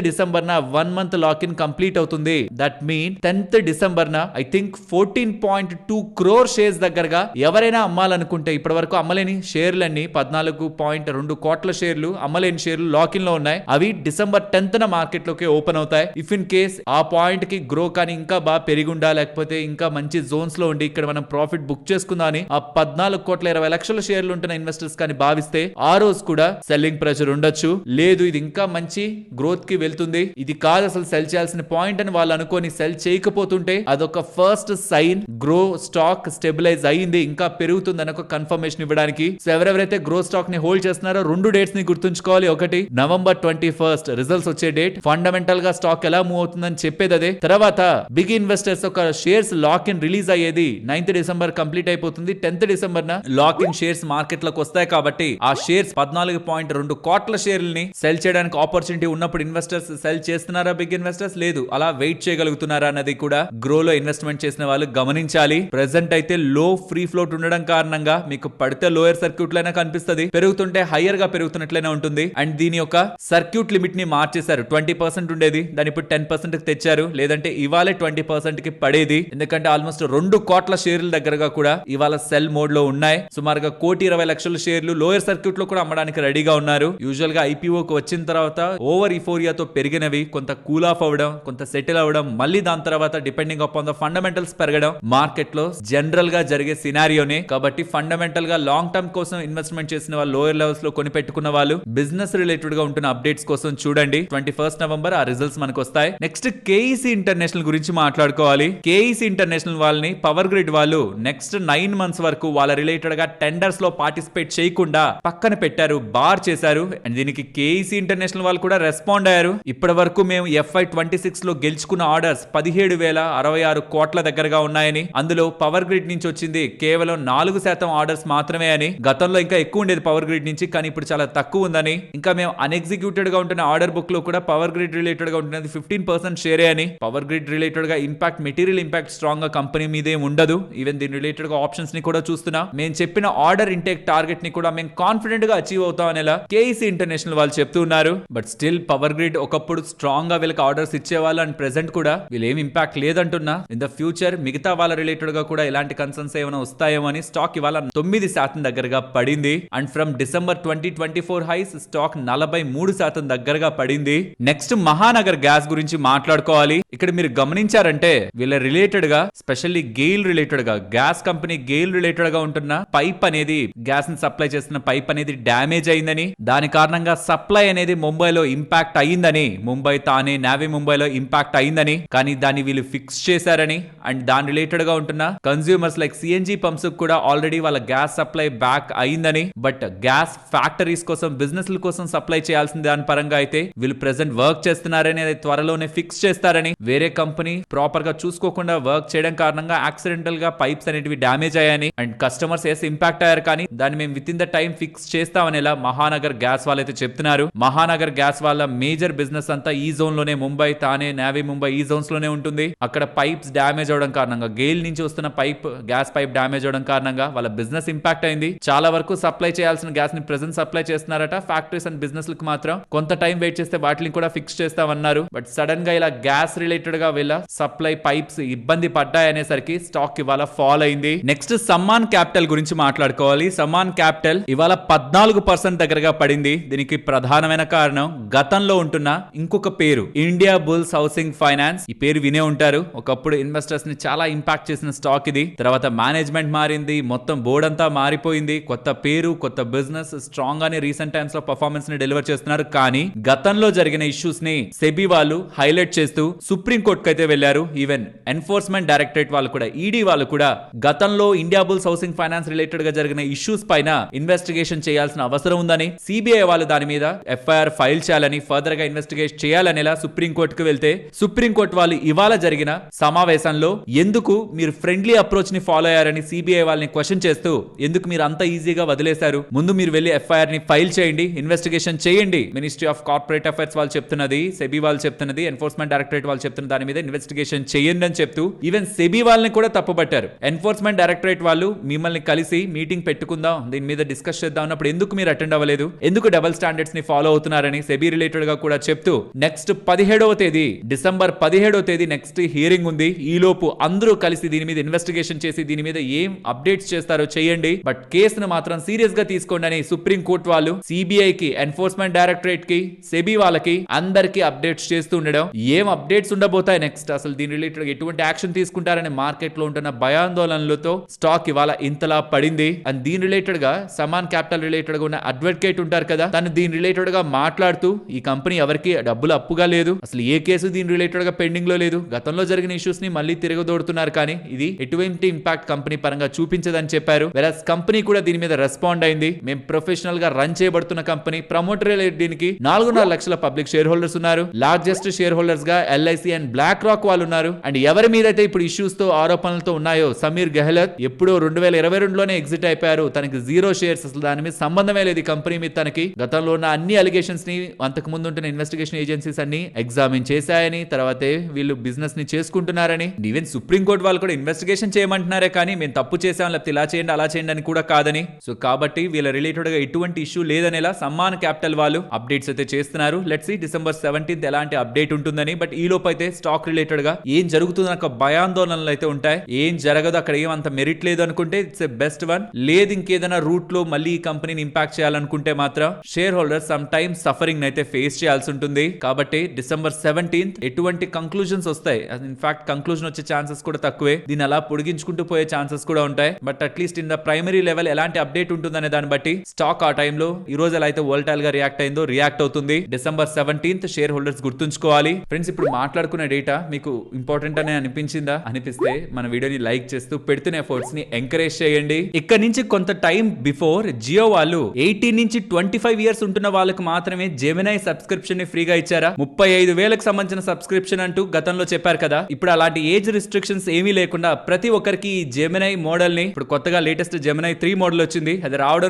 డిసెంబర్ నా 1 month లాక్ ఇన్ కంప్లీట్ అవుతుంది. దట్ మీన్ 10th డిసెంబర్ నా ఐ థింక్ 14.2 crore షేర్స్ దగ్గరగా ఎవరైనా అమ్మాలనుకుంటే ఇప్పటి వరకు అమ్మలేని షేర్లన్నీ 14.2 కోట్ల షేర్లు అమ్మలేని షేర్లు లాక్ ఇన్ లో ఉన్నాయి. అవి డిసెంబర్ 10th మార్కెట్ లోకి ఓపెన్ అవుతాయి. ఇఫ్ ఇన్ కేస్ ఆ పాయింట్ కి గ్రో కానీ ఇంకా బాగా పెరిగుండా లేకపోతే ఇంకా మంచి జోన్స్ లో ఉండి ఇక్కడ మనం ప్రాఫిట్ బుక్ చేసుకుందాం అని ఆ 14,20,00,000 షేర్లు ఉంటున్న ఇన్వెస్టర్స్ కానీ భావిస్తే ఆ రోజు కూడా సెల్లింగ్ ప్రెషర్ ఉండొచ్చు. లేదు ఇది ఇంకా మంచి గ్రోత్ కి వెళ్తుంది, ఇది కాదు అసలు సెల్ చేయాల్సిన పాయింట్ అని వాళ్ళు అనుకొని సెల్ చేయకపోతుంటే అదొక first sign Groww stock stabilise అయ్యింది, ఇంకా పెరుగుతుంది అని ఒక కన్ఫర్మేషన్ ఇవ్వడానికి. సో ఎవరెవరైతే గ్రో స్టాక్ ని హోల్డ్ చేస్తున్నారో 2 డేట్స్ ని గుర్తుంచుకోవాలి. ఒకటి November 21st రిజల్ట్స్ వచ్చే డేట్, ఫండమెంటల్ గా స్టాక్ ఎలా మూవ్ అవుతుందని చెప్పేది అదే. తర్వాత బిగ్ ఇన్వెస్టర్స్ ఒక షేర్స్ లాక్ ఇన్ రిలీజ్ అయ్యేది 9th డిసెంబర్ కంప్లీట్ అయిపోతుంది. 10th డిసెంబర్ న లాక్ ఇన్ షేర్స్ మార్కెట్ లోకి వస్తాయి కాబట్టి ఆ షేర్స్ 14.2 కోట్ల షేర్లని సెల్ చేయడానికి ఆపర్చునిటీ ఉన్నప్పుడు ఇన్వెస్టర్స్ సెల్ చేస్తున్నారా బిగ్ ఇన్వెస్టర్స్? సక్సెస్ లేదు, అలా వెయిట్ చేయగలుగుతున్నారా అన్నది కూడా గ్రోలో ఇన్వెస్ట్మెంట్ చేసిన వాళ్ళు గమనించాలి. ప్రెసెంట్ అయితే లో ఫ్రీ ఫ్లోట్ ఉండడం కారణంగా మీకు పడితే లోయర్ సర్క్యూట్ లైనా కనిపిస్తుంది, పెరుగుతుంటే హయ్యర్ గా పెరుగుతున్నట్లయినా ఉంటుంది. అండ్ దీని యొక్క సర్క్యూట్ లిమిట్ ని మార్చేశారు. 20% ఉండేది, దాని ఇప్పుడు 10% కి తెచ్చారు. లేదంటే ఇవాళే 20% కి పడేది. ఎందుకంటే ఆల్మోస్ట్ 2 కోట్ల షేర్ల దగ్గరగా కూడా ఇవాళ సెల్ మోడ్ లో ఉన్నాయి. సుమారుగా 1,20,00,000 షేర్లు లోయర్ సర్క్యూట్ లో కూడా అమ్మడానికి రెడీగా ఉన్నారు. యూజువల్ గా ఐపీఓకి వచ్చిన తర్వాత ఓవర్ ఇఫోరియాతో పెరిగినవి కొంత కూల్ ఆఫ్ అవ్వడం, కొంత సెటిల్ అవ్వడం, మళ్ళీ దాని తర్వాత డిపెండింగ్ అపాన్ ద ఫండమెంటల్స్ పెరగడం మార్కెట్ లో జనరల్ గా జరిగే సినారియోనే. కాబట్టి ఫండమెంటల్ గా లాంగ్ టర్మ్ కోసం ఇన్వెస్ట్మెంట్ చేసిన వాళ్ళు, లోయర్ లెవెల్స్ లో కొని పెట్టుకున్న వాళ్ళు బిజినెస్ రిలేటెడ్ గా ఉంటున్న అప్డేట్స్ కోసం చూడండి. 21 నవంబర్ ఆ రిజల్ట్స్ మనకు వస్తాయి. నెక్స్ట్ కేఈసీ ఇంటర్నేషనల్ గురించి మాట్లాడుకోవాలి. కేఈసీ ఇంటర్నేషనల్ వాళ్ళని పవర్ గ్రిడ్ వాళ్ళు నెక్స్ట్ 9 మంత్స్ వరకు వాళ్ళ రిలేటెడ్ గా టెండర్స్ లో పార్టిసిపేట్ చేయకుండా పక్కన పెట్టారు, బార్ చేశారు. అండ్ దీనికి కేఈసీ ఇంటర్నేషనల్ వాళ్ళు కూడా రెస్పాండ్ అయ్యారు. ఇప్పటి వరకు మేము FY26 లో గెలుచుకున్న ఆర్డర్స్ 17,066 కోట్ల దగ్గరగా ఉన్నాయని, అందులో పవర్ గ్రిడ్ నుంచి వచ్చింది కేవలం 4% ఆర్డర్స్ మాత్రమే అని. గతంలో ఇంకా ఎక్కువ ఉండేది పవర్ గ్రిడ్ నుంచి, కానీ ఇప్పుడు చాలా తక్కువ ఉందని. ఇంకా మేము అన్ఎగ్జిక్యూటెడ్ గా ఉంటున్న ఆర్డర్ బుక్ లో కూడా పవర్ గ్రిడ్ రిలేటెడ్ గా ఉంటున్నది 15% షేరే అని. పవర్ గ్రిడ్ రిలేటెడ్ గా ఇంపాక్ట్, మెటీరియల్ ఇంపాక్ట్ స్ట్రాంగ్ గా కంపెనీ మీదే ఉండదు. ఈవెన్ దీని రిలేటెడ్ గా ఆప్షన్స్ ని కూడా చూస్తున్నా. మేము చెప్పిన ఆర్డర్ ఇంటేక్ టార్గెట్ ని కూడా మేము కాన్ఫిడెంట్ గా అచీవ్ అవుతాం అనేలా కేఈసీ ఇంటర్నేషనల్ వాళ్ళు చెప్తూ ఉన్నారు. బట్ స్టిల్ పవర్ గ్రిడ్ ఒకప్పుడు స్ట్రాంగ్ గా వీళ్ళకి ఆర్డర్స్ ఇచ్చేవాళ్ళు, అండ్ ప్రెసెంట్ కూడా వీళ్ళు ఏం ఇంపాక్ట్ లేదంటున్నా. ఇన్ ద ఫ్యూచర్ మిగతా వాళ్ళ రిలేటెడ్ గా కూడా ఇలాంటి కన్సర్న్స్ ఏమైనా వస్తాయేమో అని స్టాక్ ఇవాళ 9% దగ్గరగా పడింది. And from December 2024 highs stock 43% దగ్గరగా పడింది. నెక్స్ట్ మహానగర్ గ్యాస్ గురించి మాట్లాడుకోవాలి. ఇక్కడ మీరు గమనించారంటే వీళ్ళ రిలేటెడ్ గా స్పెషల్లీ గెయిల్ రిలేటెడ్ గా, గ్యాస్ కంపెనీ గెయిల్ రిలేటెడ్ గా ఉంటున్న పైప్ అనేది, గ్యాస్ ని సప్లై చేస్తున్న పైప్ అనేది డ్యామేజ్ అయిందని, దాని కారణంగా సప్లై అనేది ముంబైలో ఇంపాక్ట్ అయ్యిందని, ముంబై తానే నావీ ముంబైలో ఇంపాక్ట్ అయిందని, కానీ దాన్ని వీళ్ళు ఫిక్స్ చేశారని, అండ్ దాని రిలేటెడ్ గా ఉంటున్న కన్స్యూమర్స్ లైక్ సిఎన్జి పంప్స్ కూడా ఆల్రెడీ వాళ్ళ గ్యాస్ సప్లై బ్యాక్ అయిందని. బట్ గ్యాస్ ఫ్యాక్టరీస్ కోసం, బిజినెస్ కోసం సప్లై చేయాల్సిన దాని పరంగా అయితే వీళ్ళు ప్రెసెంట్ వర్క్ చేస్తున్నారని, అది త్వరలోనే ఫిక్స్ చేస్తారని. వేరే కంపెనీ ప్రాపర్ గా చూసుకోకుండా వర్క్ చేయడం కారణంగా యాక్సిడెంటల్ గా పైప్స్ అనేటివి డ్యామేజ్ అయ్యాయని, అండ్ కస్టమర్స్ ఇంపాక్ట్ అయ్యారు, కానీ దాన్ని మేము with in the time fix చేస్తామనేలా మహానగర్ గ్యాస్ వాళ్ళైతే చెప్తున్నారు. మహానగర్ గ్యాస్ వాళ్ళ మేజర్ బిజినెస్ అంతా ఈ జోన్ లోనే, ముంబై తానే నావీ ముంబై ఈ జోన్స్ లోనే ఉంటుంది. అక్కడ పైప్స్ డ్యామేజ్ అవడం కారణంగా, గెయిల్ నుంచి వస్తున్న పైప్, గ్యాస్ పైప్ డ్యామేజ్ అవడం కారణంగా వాళ్ళ బిజినెస్ ఇంపాక్ట్ అయింది. చాలా వరకు సప్లై చేయాల్సిన గ్యాస్ ని ప్రెసెంట్ సప్లై చేస్తున్నారట ఫ్యాక్టరీస్ అండ్ బిజినెస్ లకు మాత్రం. కొంత టైం వెయిట్ చేస్తే వాటిని కూడా ఫిక్స్ చేస్తామన్నారు. బట్ సడన్ గా ఇలా గ్యాస్ రిలేటెడ్ గా వీళ్ళ సప్లై పైప్స్ ఇబ్బంది పడ్డాయనేసరికి స్టాక్ ఇవాళ ఫాల్ అయింది. నెక్స్ట్ సమ్మాన్ క్యాపిటల్ గురించి మాట్లాడుకోవాలి. సమ్మాన్ క్యాపిటల్ ఇవాళ 14% దగ్గరగా పడింది. దీనికి ప్రధానమైన కారణం గతంలో ఉంటున్న ఇంకొక పేరు, ఇండియా బుల్స్ హౌసింగ్ ఫైనాన్స్. ఈ పేరు వినే ఉంటారు. ఒకప్పుడు ఇన్వెస్టర్స్ ని చాలా ఇంపాక్ట్ చేసిన స్టాక్ ఇది. తర్వాత మేనేజ్మెంట్ మారింది, మొత్తం బోర్డ్ అంతా మారిపోయింది, కొత్త పేరు, కొత్త బిజినెస్, స్ట్రాంగ్ గానే రీసెంట్ టైమ్స్ లో పర్ఫార్మెన్స్ ని డెలివర్ చేస్తున్నారు. కానీ గతంలో జరిగిన ఇష్యూస్ ని సెబీ వాళ్ళు హైలైట్ చేస్తూ సుప్రీం కోర్టుకు అయితే వెళ్లారు. ఈవెన్ ఎన్ఫోర్స్మెంట్ డైరెక్టరేట్ వాళ్ళు కూడా, ఈడీ వాళ్ళు కూడా గతంలో India bulls housing finance related గా జరిగిన ఇష్యూస్ పైన ఇన్వెస్టిగేషన్ చేయాల్సిన అవసరం ఉందని, సిబిఐ వాళ్ళు దాని మీద ఎఫ్ఐఆర్ ఫైల్ చేయాలని, ఫర్దర్ గా ఇన్వెస్టిగేట్ చేయాలనేలా సుప్రీం కోర్టుకు వెళ్తే, సుప్రీం కోర్టు వాళ్ళు ఇవాళ జరిగిన సమావేశంలో ఎందుకు మీరు ఫ్రెండ్లీ అప్రోచ్ ని ఫాలో అయ్యారని సిబిఐ వాళ్ళని క్వశ్చన్ చేస్తూ, ఎందుకు మీరు అంత ఈజీగా వదిలేశారు, ముందు మీరు వెళ్లి ఎఫ్ఐఆర్ ని ఫైల్ చేయండి, ఇన్వెస్టిగేషన్ చేయండి. మినిస్ట్రీ ఆఫ్ కార్పొరేట్ అఫైర్స్ వాళ్ళు చెప్తున్నది, సెబీ వాళ్ళు చెప్తున్నది, ఎన్ఫోర్స్మెంట్ డైరెక్టరేట్ వాళ్ళు చెప్తున్న దాని మీద ఇన్వెస్టిగేషన్ చేయండి అని చెప్తూ ఈవెన్ సెబీ వాళ్ళని కూడా తప్పుపట్టారు. ఎన్ఫోర్స్మెంట్ డైరెక్టరేట్ వాళ్ళు మిమ్మల్ని కలిసి మీటింగ్ పెట్టుకుందాం, దీని మీద డిస్కస్ చేద్దాం అన్నప్పుడు ఎందుకు మీరు అటెండ్ అవ్వలేదు, ఎందుకు డబుల్ స్టాండర్డ్స్ ని ఫాలో అవుతున్నారని సెబీ రిలేటెడ్ గా కూడా చెప్తూ, నెక్స్ట్ 17వ తేదీ, డిసెంబర్ 17వ తేదీ నెక్స్ట్ హియరింగ్ ఉంది. ఈ లోపు అందరూ కలిసి దీని మీద ఇన్వెస్టిగేషన్ చేసి దీని మీద ఏం అప్డేట్స్ చేస్తారో చేయండి, బట్ కేసును మాత్రం సీరియస్ గా తీసుకోండి అని సుప్రీం కోర్టు వాళ్ళు సిబిఐకి, ఎన్ఫోర్స్మెంట్ డైరెక్టరేట్ కి, సెబీ వాళ్ళకి అందరికి అప్డేట్స్ చేస్తూ ఉండడం. ఏం అప్డేట్స్ ఉండబోతాయి నెక్స్ట్, అసలు దీని రిలేటెడ్ ఎటువంటి యాక్షన్ తీసుకుంటారని మార్కెట్ లో ఉంటున్న భయాందోళనలతో స్టాక్ ఇవాళ ఇంతలా పడింది. అండ్ దీని రిలేటెడ్ గా సమాన్ క్యాపిటల్ రిలేటెడ్ గా ఉన్న అడ్వకేట్ ఉంటారు కదా, తను దీని రిలేటెడ్ గా మాట్లాడుతూ, ఈ కంపెనీ ఎవరికి డబ్బులు అప్పుగా లేదు, అసలు ఏ కేసు దీని రిలేటెడ్ గా పెండింగ్ లో లేదు, గతంలో జరిగిన ఇష్యూస్ ని మళ్ళీ తిరగదోడుతున్నారు, కానీ ఇది ఎటువంటి ఇంపాక్ట్ కంపెనీ పరంగా చూపించదని చెప్పారు. వెరస్ కంపెనీ కూడా దీని మీద రెస్పాండ్ అయింది. మేము ప్రొఫెషనల్ గా రన్ చేయబడుతున్న కంపెనీ, ప్రమోటర్ దీనికి 4.5 లక్షల పబ్లిక్ షేర్ హోల్డర్స్ ఉన్నారు. లార్జెస్ట్ షేర్ హోల్డర్స్ గా ఎల్ఐసి అండ్ బ్లాక్ రాక్ వాళ్ళు ఉన్నారు. అండ్ ఎవరి మీద అయితే ఇప్పుడు ఇష్యూస్ తో, ఆరోపణలతో ఉన్నాయో, సమీర్ గెహ్లత్ ఎప్పుడో 2022లోనే ఎగ్జిట్ అయిపోయారు. తనకి 0 షేర్స్, అసలు దాని మీద సంబంధమే లేదు ఈ కంపెనీ మీద తనకి. గతంలో ఉన్న అన్ని అలిగేషన్స్ ని అంతకు ముందు ఉంటున్న ఇన్వెస్టిగేషన్ ఏజెన్సీస్ అన్ని ఎగ్జామిన్ మేము చేశాయని, తర్వాతే వీళ్ళు బిజినెస్ ని చేసుకుంటున్నారని, ఈవెన్ సుప్రీంకోర్టు వాళ్ళు కూడా ఇన్వెస్టిగేషన్ చేయమంటున్నారే కానీ మేము తప్పు చేసాం లేకపోతే ఇలా చేయండి అలా చేయండి అని కూడా కాదని. సో కాబట్టి వీళ్ళ రిలేటెడ్ గా ఎటువంటి ఇష్యూ లేదనేలా సమ్మాన్ క్యాపిటల్ వాళ్ళు అప్డేట్స్ అయితే చేస్తున్నారు. లెట్స్ సీ December 17th ఎలాంటి అప్డేట్ ఉంటుందని. బట్ ఈ లోపు అయితే స్టాక్ రిలేటెడ్ గా ఏం జరుగుతుందని ఒక భయాందోళనలు అయితే ఉంటాయి. ఏం జరగదు, అక్కడ ఏం అంత మెరిట్ లేదు అనుకుంటే ఇట్స్ ఎ బెస్ట్ వన్. లేదు ఇంకేదైనా రూట్ లో మళ్ళీ ఈ కంపెనీని ఇంపాక్ట్ చేయాలనుకుంటే మాత్రం share holders some time suffering అయితే ఫేస్ చేయాల్సి ఉంటుంది. కాబట్టి December 17th ఎటువంటి కంక్లూజన్స్ వస్తాయి, ఇన్ఫాక్ట్ కంక్లూజన్ వచ్చే ఛాన్సెస్ కూడా తక్కువే. దీని అలా పొడిగించుకుంటూ పోయే ఛాన్సెస్ కూడా ఉంటాయి. But at least in the primary level ఎలాంటి అప్డేట్ ఉంటుందనే దాన్ని బట్టి స్టాక్ ఆ టైంలో ఈ రోజు ఎలా అయితే వోల్టైల్ గా రియాక్ట్ అయిందో రియాక్ట్ అవుతుంది. December 17th షేర్ హోల్డర్స్ గుర్తుంచుకోవాలి. ఫ్రెండ్స్, ఇప్పుడు మాట్లాడుకునే డేటా మీకు ఇంపార్టెంట్ అనే అనిపించిందా? అనిపిస్తే మన వీడియోని లైక్ చేస్తూ పెడుతున్న ఎఫర్ట్స్ ని ఎంకరేజ్ చేయండి. ఇక్కడ నుంచి కొంత టైం బిఫోర్ జియో వాళ్ళు 18 నుంచి 25 ఇయర్స్ ఉంటున్న వాళ్ళకి మాత్రమే జెమినై సబ్స్క్రిప్షన్ ని ఫ్రీగా ఇచ్చారా. 35,000కి సంబంధించిన సబ్స్క్రిప్షన్ అంటూ గతంలో చెప్పారు కదా. ఇప్పుడు అలాంటి ఏజ్ రిస్ట్రిక్షన్స్ ఏమీ లేకుండా ప్రతి ఒక్కరికి ఈ జెమినై మోడల్ ని, ఇప్పుడు కొత్తగా లేటెస్ట్ జెమినై 3 మోడల్ వచ్చింది, అది రావడం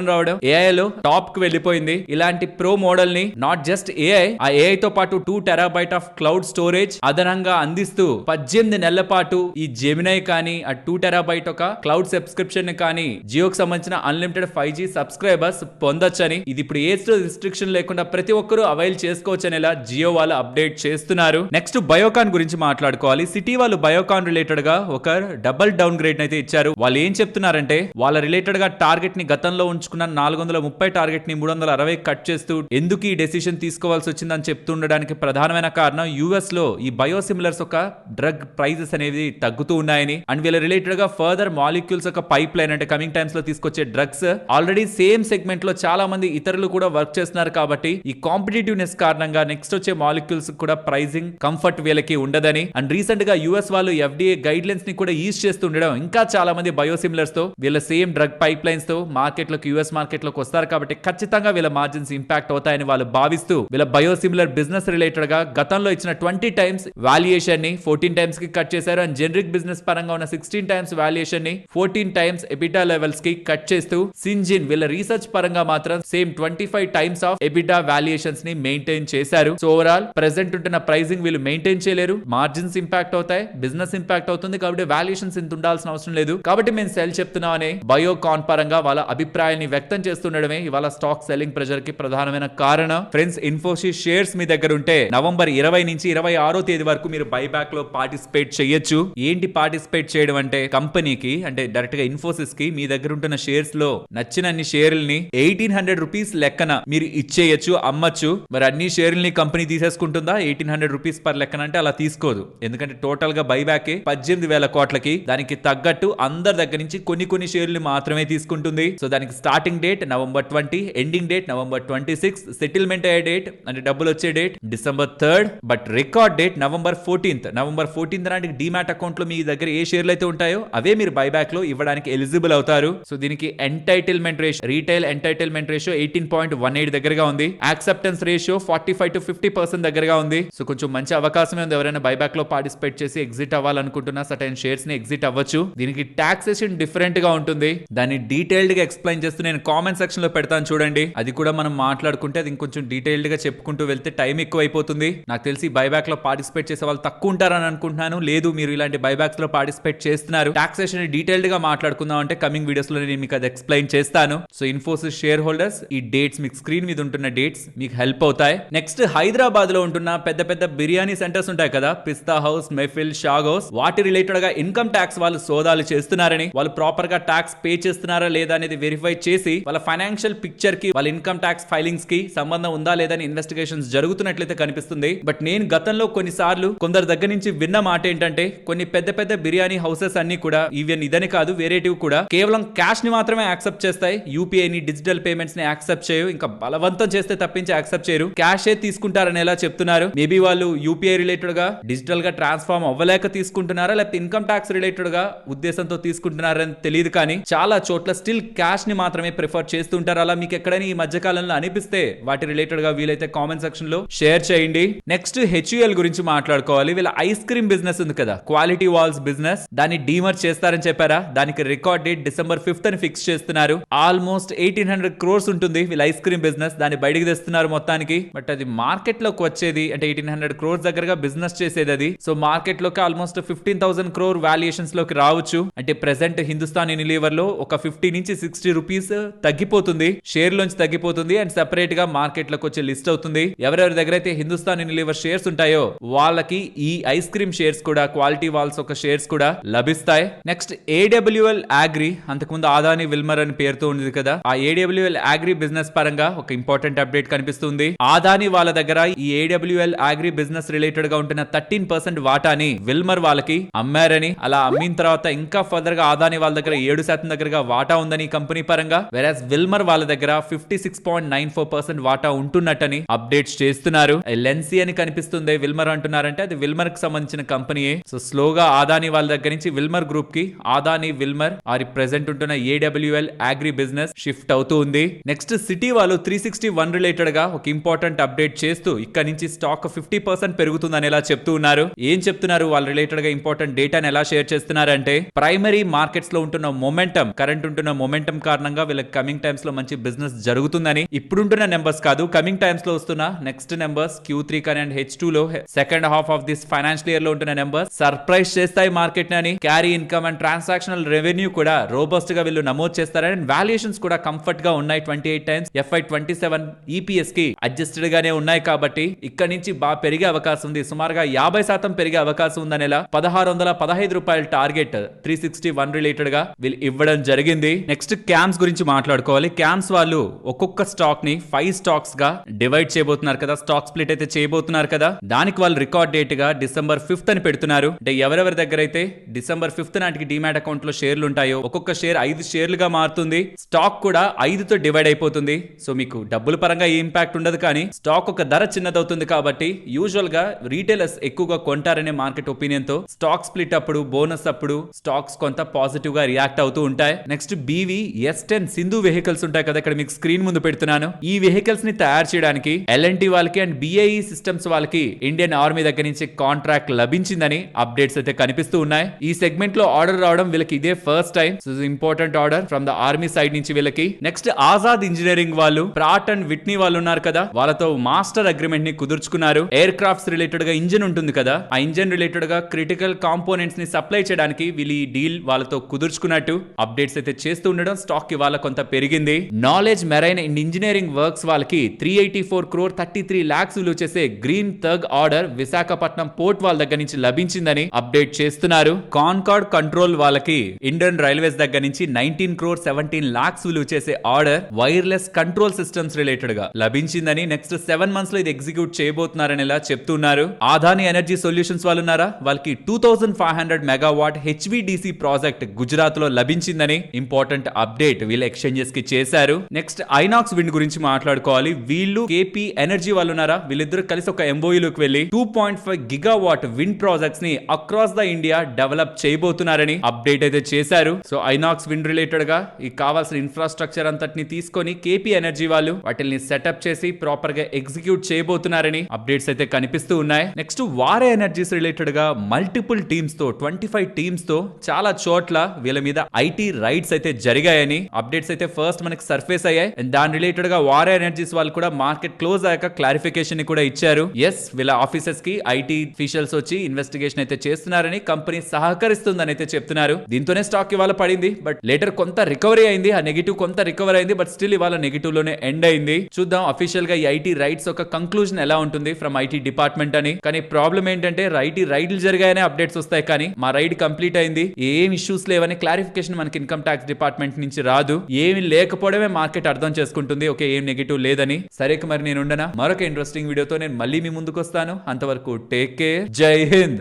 ఏఐ లో టాప్ కు వెళ్ళిపోయింది. ఇలాంటి ప్రో మోడల్ ని నాట్ జస్ట్ ఏఐ, ఆ ఏఐ తో పాటు 2 TB ఆఫ్ క్లౌడ్ స్టోరేజ్ అదనంగా అందిస్తూ 18 నెలల పాటు ఈ జెమినై కానీ ఆ 2 TB ఒక క్లౌడ్ సబ్స్క్రిప్షన్ ని కానీ జియోకి సంబంధించిన అన్లిమిటెడ్ 5G సబ్స్క్రైబర్స్ పొందొచ్చని, ఇది ఇప్పుడు ఏజ్ రిస్ట్రిక్షన్ లేకుండా ప్రతి ఒక్కరూ అవైల్ చేసుకోవచ్చు అనేలా జియో వాళ్ళు అప్డేట్ చేస్తున్నారు. నెక్స్ట్ బయోకాన్ గురించి మాట్లాడుకోవాలి. సిటీ వాళ్ళు బయోకాన్ రిలేటెడ్ గా ఒక డబుల్ డౌన్ గ్రేడ్ అయితే ఇచ్చారు. వాళ్ళు ఏం చెప్తున్నారంటే వాళ్ళ రిలేటెడ్ గా టార్గెట్ ని గతంలో ఉంచుకున్న 430 టార్గెట్ ని 360 కట్ చేస్తూ ఎందుకు ఈ డెసిషన్ తీసుకోవాల్సి వచ్చిందని చెప్తుండడానికి ప్రధానమైన కారణం యుఎస్ లో ఈ బయోసిమిలర్స్ ఒక డ్రగ్ ప్రైజెస్ అనేవి తగ్గుతూ ఉన్నాయని, అండ్ వీళ్ళ రిలేటెడ్ గా ఫర్దర్ మాలిక్యూల్స్ ఒక పైప్ లైన్ అంటే కమింగ్ టైమ్స్ లో తీసుకొచ్చే డ్రగ్స్ ఆల్రెడీ సేమ్ సెగ్మెంట్ లో చాలా మంది ఇతరులు కూడా వర్క్ చేస్తున్నారు. కాబట్టి ఈ కాంపిటేటివ్నెస్ కారణంగా నెక్స్ట్ వచ్చే మాలిక్యూల్స్ కూడా ప్రైజింగ్ కంఫర్ట్ వీళ్ళకి ఉండదని, అండ్ రీసెంట్ గా యుఎస్ వాళ్ళు FDA గైడ్ లైన్స్ ని కూడా యూజ్ చేస్తుండడం ఇంకా చాలా మంది బయోసిమిలర్స్ తో వీళ్ళ సేమ్ డ్రగ్ పైప్ లైన్స్ తో మార్కెట్ లోకి యుఎస్ మార్కెట్ లోకి వస్తారు. కాబట్టి ఖచ్చితంగా వీళ్ళ మార్జిన్స్ ఇంపాక్ట్ అవుతాయని వాళ్ళు భావిస్తూ వీళ్ళ బయోసిమిలర్ బిజినెస్ రిలేటెడ్ గా గతంలో ఇచ్చిన 20 టైమ్స్ వాల్యుయేషన్ ని 14 టైమ్స్ కి కట్ చేశారు. అండ్ జనరిక్ బిజినెస్ పరంగా ఉన్న 16 టైమ్స్ వాల్యుయేషన్ ని 14 టైమ్స్ ఎబిటా లెవెల్స్ కి కట్ చేస్తూ సింజిన్ వీళ్ళ రీసెర్చ్ పరంగా మాత్రం same 25 times of EBITDA valuations ని మెయింటైన్ చేశారు. సో ఓవరాల్ ప్రెసెంట్ ఉంటున్న ప్రైసింగ్ వీళ్ళు మెయింటైన్ చేయలేరు, మార్జిన్స్ ఇంపాక్ట్ అవుతాయి, బిజినెస్ ఇంపాక్ట్ అవుతుంది. కాబట్టి వాల్యుయేషన్స్ ఇంత ఉండాల్సిన అవసరం లేదు. కాబట్టి మేము సెల్ చెప్తున్నాం అనే బయోకాన్ పరంగా వాళ్ళ అభిప్రాయాన్ని వ్యక్తం చేస్తుండడమే ఇవాళ స్టాక్ సెల్లింగ్ ప్రెజర్ కి ప్రధానమైన కారణం. ఫ్రెండ్స్, ఇన్ఫోసిస్ షేర్స్ మీ దగ్గర ఉంటే నవంబర్ 20 నుంచి 26వ తేదీ వరకు మీరు బైబ్యాక్ లో పార్టిసిపేట్ చేయొచ్చు. ఏంటి పార్టిసిపేట్ చేయడం అంటే, కంపెనీకి అంటే డైరెక్ట్ గా ఇన్ఫోసిస్ కి మీ దగ్గర ఉంటున్న షేర్స్ లో నచ్చిన అన్ని షేర్లని 1800 రూపీస్ లెక్కన మీరు ఇచ్చేయచ్చు, అమ్మచ్చు. మరి అన్ని షేర్లని కంపెనీ తీసేసుకుంటుందా 1800 రూపీస్ పర్ లెక్కన అంటే? అలా తీసుకోదు. ఎందుకంటే టోటల్ గా బైబ్యాక్ 18,000 కోట్లకి, దానికి తగ్గట్టు అందరి దగ్గర నుంచి కొన్ని షేర్లు మాత్రమే తీసుకుంటుంది. సో దానికి starting date November 20, ending date November 26, settlement అయ్యే డేట్ అంటే డబ్బులు వచ్చే date December 3rd, but record date November 14th. November 14th నాటికి డీమ్యాట్ అకౌంట్ లో మీ దగ్గర ఏ షేర్లు అయితే ఉంటాయో అవే మీరు బైబ్యాక్ లో ఇవ్వడానికి ఎలిజిబుల్ అవుతారు. సో దీనికి entitlement ratio, retail entitlement ratio 18.18 దగ్గరగా ఉంది. యాక్సెప్టెన్స్ రేషియో 45 to 50% దగ్గరగా ఉంది. సో కొంచెం మంచి అవకాశమే ఉంది. ఎవరైనా బైబ్యాక్ లో పార్టిసిపేట్ చేసి ఎగ్జిట్ అవ్వాలనుకుంటున్నా సర్టైన్ షేర్స్ ని ఎగ్జిట్ అవ్వచ్చు. దీనికి టాక్సేషన్ డిఫరెంట్ గా ఉంటుంది. దాన్ని డీటెయిల్డ్ గా ఎక్స్ప్లెయిన్ చేస్తూ నేను కామెంట్ సెక్షన్ లో పెడతాను చూడండి. అది కూడా మనం మాట్లాడుకుంటే అది ఇంకొంచెం డీటెయిల్డ్ గా చెప్పుకుంటూ వెళ్తే టైం ఎక్కువ అయిపోతుంది. నాకు తెలిసి బైబ్యాక్ లో పార్టిసిపేట్ చేసే వాళ్ళు తక్కువ ఉంటారని అనుకుంటున్నాను. లేదు, మీరు ఇలాంటి బైబ్యాక్స్ లో పార్టిసిపేట్ చేస్తున్నారు, టాక్సేషన్ డీటెయిల్డ్ గా మాట్లాడుకుందాం అంటే కమింగ్ వీడియోస్ లో నేను మీకు అది ఎక్స్ప్లెయిన్ చేస్తాను. సో ఇన్ఫోసిస్ షేర్ హోల్డర్స్, ఈ డేట్స్ మీకు స్క్రీన్ మీద ఉంటున్న డేట్స్ మీకు హెల్ప్ అవుతాయి. నెక్స్ట్, హైదరాబాద్ లో ఉంటున్న పెద్ద పెద్ద బిర్యానీ సెంటర్స్ ఉంటాయి కదా, పిస్తా హౌస్, మెఫిల్, షాగ్ హౌస్, వాటి రిలేటెడ్ గా ఇన్కమ్ ట్యాక్స్ వాళ్ళు సోదాలు చేస్తున్నారని, వాళ్ళు ప్రాపర్ గా ట్యాక్స్ పే చేస్తున్నారా లేదా అనేది వెరిఫై చేసి వాళ్ళ ఫైనాన్షియల్ పిక్చర్ కి, వాళ్ళ ఇన్కమ్ ట్యాక్స్ ఫైలింగ్స్ కి సంబంధం ఉందా లేదా అని ఇన్వెస్టిగేషన్స్ జరుగుతున్నట్లయితే కనిపిస్తుంది. బట్ నేను గతంలో కొన్నిసార్లు కొందరు దగ్గర నుంచి విన్న మాట ఏంటంటే, కొన్ని పెద్ద పెద్ద బిర్యానీ హౌసెస్ అన్ని కూడా ఈవెన్ ఇదని కాదు వేరేటివి కూడా కేవలం క్యాష్ ని మాత్రమే యాక్సెప్ట్ చేస్తాయి. యూపీఐ ని, డిజిటల్ పేమెంట్స్ ని యాక్సెప్ట్ చేయవు. ఇంకా బలవంతం చేస్తే తప్పించి యాక్సెప్ట్ చేయరు. క్యాష్ ఏ తీసుకుంటారని ఎలా చెప్తున్నారు. మేబీ వాళ్ళు యూపీఐ రిలేటెడ్ గా డిజిటల్ గా ట్రాన్స్ఫార్మ్ అవ్వలేక తీసుకుంటున్నారా, లేకపోతే ఇన్కమ్ ట్యాక్స్ రిలేటెడ్ గా ఉద్దేశంతో తీసుకుంటున్నారని తెలియదు. కానీ చాలా చోట్ల స్టిల్ క్యాష్ ని మాత్రమే ప్రిఫర్ చేస్తుంటారు. అలా మీకు ఎక్కడైనా ఈ మధ్య కాలంలో అనిపిస్తే వాటి రిలేటెడ్ గా వీలైతే కామెంట్ సెక్షన్ లో షేర్ చేయండి. నెక్స్ట్, హెచ్యుఎల్ గురించి మాట్లాడుకోవాలి. వీళ్ళ ఐస్ క్రీమ్ బిజినెస్ ఉంది కదా, క్వాలిటీ వాల్స్ బిజినెస్, దాన్ని డీమర్ చేస్తారని చెప్పారా. దానికి రికార్డ్ డేట్ December 5th అని ఫిక్స్ చేస్తున్నారు. ఆల్మోస్ట్ 1800 crores ఉంటుంది వీళ్ళ ఐస్ క్రీమ్ బిజినెస్. దాన్ని బయటికి తెస్తున్నారు మొత్తానికి. బట్ అది మార్కెట్ లోకి వచ్చేది అంటే 1800 crores దగ్గరగా బిజినెస్ చేసేది అది. సో మార్కెట్ లోకి ఆల్మోస్ట్ 15,000 crore వాల్యుయేషన్స్ లోకి రావచ్చు. అంటే ప్రెసెంట్ హిందుస్థాన్ యూనిలీవర్ లో ఒక 50 నుంచి 60 రూపీస్ తగ్గిపోతుంది, షేర్ లోంచి తగ్గిపోతుంది అండ్ సెపరేట్ గా మార్కెట్ లోకి వచ్చి లిస్ట్ అవుతుంది. ఎవరెవరి దగ్గర అయితే హిందుస్థాన్ యూనిలీవర్ షేర్స్ ఉంటాయో వాళ్ళకి ఈ ఐస్ క్రీమ్ షేర్స్ కూడా, క్వాలిటీ వాల్స్ ఒక షేర్స్ కూడా లభిస్తాయి. నెక్స్ట్ ఏడబ్ల్యూఎల్ అగ్రి, అంతకుముందు ఆదాని విల్మర్ అని పేరుతో ఉంది కదా, ఆ ఏడబ్ల్యూఎల్ అగ్రి బిజినెస్ పరంగా ఒక ఇంపార్టెంట్ అప్డేట్ కనిపిస్తుంది. ఆదాని వాళ్ళ దగ్గర ఈ ఏడబ్ల్యూఎల్ అగ్రి బిజినెస్ రిలేటెడ్ గా ఉంటున్న 13% వాటాని విల్మర్ వాళ్ళకి అమ్మారని, అలా అమ్మిన తర్వాత ఇంకా ఫర్దర్ గా ఆదాని వాళ్ళ దగ్గర 7% దగ్గరగా వాటా ఉందని కంపెనీ పరంగా, వెరాస్ విల్మర్ వాళ్ళ దగ్గర 56.94% వాటా ఉంటున్నట్టని అప్డేట్స్ చేస్తున్నారు. లెన్సీ అని కనిపిస్తుంది, విల్మర్ అంటున్నారంటే అది విల్మర్ కి సంబంధించిన కంపెనీయే. సో స్లోగా ఆదాని వాళ్ళ దగ్గర నుంచి విల్మర్ గ్రూప్ కి ఆదాని విల్మర్ ఆరి ప్రెసెంట్ ఉంటున్న ఏడబ్ల్యూఎల్ అగ్రి బిజినెస్ షిఫ్ట్ అవుతూ ఉంది. నెక్స్ట్ సిటీ వాళ్ళు 361 రిలేటెడ్ గా ఒక ఇంపార్టెంట్ అప్డేట్ చేస్తూ ఇక్కడ నుంచి స్టాక్ 50% పెరుగుతుందని ఎలా చెప్తూ ఉన్నారు. ఏం చెప్తున్నారు వాళ్ళ రిలేటెడ్ గా ఇంపార్టెంట్ డేటాను ఎలా షేర్ చేస్తున్నారంటే, ప్రైమరీ మార్కెట్స్ లో ఉంటున్న మొమెంటం, కరెంట్ ఉంటున్న మొమెంటం కారణంగా వీళ్ళకి కమింగ్ టైమ్స్ లో మంచి బిజినెస్ జరుగుతుందని, ఇప్పుడుంటున్న నెంబర్స్ కాదు కమింగ్ టైమ్స్ లో వస్తున్న నెక్స్ట్ నెంబర్స్ Q3 కానీ అండ్ H2 లో second half of this financial year లో ఉంటున్న నెంబర్స్ సర్ప్రైజ్ చేస్తాయి మార్కెట్ అని. Carry income and transactional revenue కూడా రోబస్ట్ గా వీళ్ళు నమోదు చేస్తారని, అండ్ వాల్యుయేషన్స్ కూడా కంఫర్ట్ గా ఉన్నాయి. 28 times FY27 EPS కి అడ్జస్టెడ్ గానే ఉన్నాయి కాబట్టి ఇక్కడ నుంచి బాగా పెరిగే అవకాశం ఉంది. సుమారుగా 50% పెరిగే అవకాశం ఉందని 1615 రూపాయల టార్గెట్ 361 రిలేటెడ్ గా వీళ్ళు ఇవ్వడం జరిగింది. నెక్స్ట్ క్యామ్స్ గురించి మాట్లాడుకోవాలి. క్యామ్స్ వాళ్ళు ఒక్కొక్క స్టాక్ ని 5 స్టాక్స్ గా డివైడ్ చేయబోతున్నారు కదా, స్టాక్ స్ప్లిట్ అయితే చేయబోతున్నారు కదా, దానికి వాళ్ళు రికార్డ్ డేట్ గా December 5th అని పెడుతున్నారు. అంటే ఎవరెవరి దగ్గర అయితే December 5th నాటికి డిమాట్ అకౌంట్ లో షేర్లు ఉంటాయో ఒక్కొక్క షేర్ 5 షేర్లుగా మారుతుంది, స్టాక్ కూడా 5తో డివైడ్ అయిపోతుంది. సో మీకు డబ్బుల పరంగా ఏ ఇంపాక్ట్ ఉండదు, కానీ స్టాక్ ఒక ధర చిన్నదవుతుంది కాబట్టి యూజువల్ గా రీటైలర్స్ ఎక్కువగా కొంటారనే మార్కెట్ ఒపీనియన్ తో స్టాక్ స్ప్లిట్ అప్పుడు, బోనస్ అప్పుడు స్టాక్స్ కొంత పాజిటివ్ గా రియాక్ట్ అవుతూ ఉంటాయి. Next BV S10 Sindhu vehicles ఉంటాయి కదా, ఇక్కడ మీకు స్క్రీన్ ముందు పెడుతున్నాను. ఈ వెహికల్స్ ని తయారు చేయడానికి L&T వాళ్ళకి అండ్ BAE సిస్టమ్స్ వాళ్ళకి ఇండియన్ ఆర్మీ దగ్గర నుంచి కాంట్రాక్ట్ లభించిందని అప్డేట్స్ అయితే కనిపిస్తూ ఉన్నాయి. ఈ సెగ్మెంట్ లో ఆర్డర్ రావడం వీళ్ళకి ఇదే first time. So important order from the army side నుంచి వీళ్ళకి. నెక్స్ట్ ఆజాద్ ఇంజనీరింగ్ వాళ్ళు, ప్రాట్ అండ్ విట్నీ వాళ్ళు ఉన్నారు కదా, వాళ్ళతో మాస్టర్ అగ్రిమెంట్ ని కుదుర్చుకున్నారు. ఎయిర్ క్రాఫ్ట్స్ రిలేటెడ్ గా ఇంజన్ ఉంటుంది కదా, ఆ ఇంజన్ రిలేటెడ్ గా క్రిటికల్ కాంపోనెంట్స్ ని సప్లై చేయడానికి వీళ్ళు ఈ డీల్ వాళ్ళతో కుదుర్చుకున్నట్టు అప్డేట్స్ అయితే చేస్తూ ఉండడం స్టాక్ ఇవాళ కొంత పెరిగింది. Knowledge marine and engineering works వాళ్ళకి 384 crore 33 lakhs విలువ చేసే green tug order Visakhapatnam port వాళ్ళ దగ్గర నుంచి లభించిందని అప్డేట్ చేస్తున్నారు. కాన్కార్డ్ కంట్రోల్ వాళ్ళకి ఇండియన్ రైల్వేస్ దగ్గర నుంచి 19 crore 17 lakhs విలువ చేసే order wireless control systems related గా లభించిందని, నెక్స్ట్ 7 months లో ఇది ఎగ్జిక్యూట్ చేయబోతున్నారని ఇలా చెప్తున్నారు. ఆదాని ఎనర్జీ సొల్యూషన్స్ వాళ్ళు ఉన్నారా, వాళ్ళకి 2500 మెగావాట్ HVDC ప్రాజెక్ట్ గుజరాత్ లో లభించిందని ఇంపార్టెంట్ అప్డేట్ వీళ్ళు ఎక్స్చేంజెస్ కి చేశారు. నెక్స్ట్ ఐనాక్స్ విండ్ గురించి మాట్లాడుకోవాలి. వీళ్ళు KP ఎనర్జీ వాళ్ళు ఉన్నారా, వీళ్ళిద్దరు కలిసి ఒక MOU లోకి వెళ్లి 2.5 gigawatt విండ్ ప్రాజెక్ట్స్ ని అక్రాస్ ద ఇండియా డెవలప్ చేయబోతున్నారని అప్డేట్ అయితే చేశారు. సో ఐనాక్స్ విండ్ రిలేటెడ్ గా ఈ కావాల్సిన ఇన్ఫ్రాస్ట్రక్చర్ అంతటిని తీసుకొని KP ఎనర్జీ వాళ్ళు వాటిని సెటప్ చేసి ప్రాపర్ గా ఎగ్జిక్యూట్ చేయబోతున్నారని అప్డేట్స్ అయితే కనిపిస్తూ ఉన్నాయి. నెక్స్ట్ వారే ఎనర్జీస్ రిలేటెడ్ గా మల్టిపుల్ టీమ్స్ తో 25 టీమ్స్ తో చాలా చోట్ల వీళ్ళ మీద IT రైడ్స్ అయితే జరిగాయని అప్డేట్స్ అయితే ఫస్ట్ మనకి సర్ఫేస్ అయ్యాయి. అండ్ దాని రిలేటెడ్ గా వారే ఎనర్జీస్ వాళ్ళు కూడా మార్కెట్ క్లోజ్ అయ్యాక క్లారిఫికేషన్ ని కూడా ఇచ్చారు. ఎస్, వీళ్ళ ఆఫీసెస్ కి IT అఫీషియల్స్ వచ్చి ఇన్వెస్టిగేషన్ అయితే చేస్తున్నారని, కంపెనీ సహకరిస్తుందని అయితే చెప్తున్నారు. దీంతోనే స్టాక్ ఇవాళ పడింది, బట్ లేటర్ కొంత రికవరీ అయింది. ఆ నెగిటివ్ కొంత రికవర్ అయింది, బట్ స్టిల్ ఇవాళ నెగిటివ్ లోనే ఎండ్ అయింది. చూద్దాం అఫీషియల్ గా ఈ IT రైట్స్ ఒక కంక్లూజన్ ఎలా ఉంటుంది ఫ్రమ్ IT డిపార్ట్మెంట్ అని. కానీ ప్రాబ్లం ఏంటంటే IT రైడ్లు జరిగాయనే అప్డేట్స్ వస్తాయి, కానీ మా రైడ్ కంప్లీట్ అయింది, ఏం ఇష్యూస్ లేవని క్లారిఫికేషన్ మనకి ఇన్కమ్ ట్యాక్స్ డిపార్ట్మెంట్ నుంచి రాదు. ఏమి లేకపోవడమే మార్కెట్ అర్థం చేసుకుంటుంది, ఓకే ఏం నెగిటివ్ లేదని. సరే మరి నేను ఉండనా, మరొక ఇంట్రెస్టింగ్ వీడియోతో నేను మళ్ళీ మీ ముందుకు వస్తాను. అంతవరకు టేక్ కేర్, జై హింద్.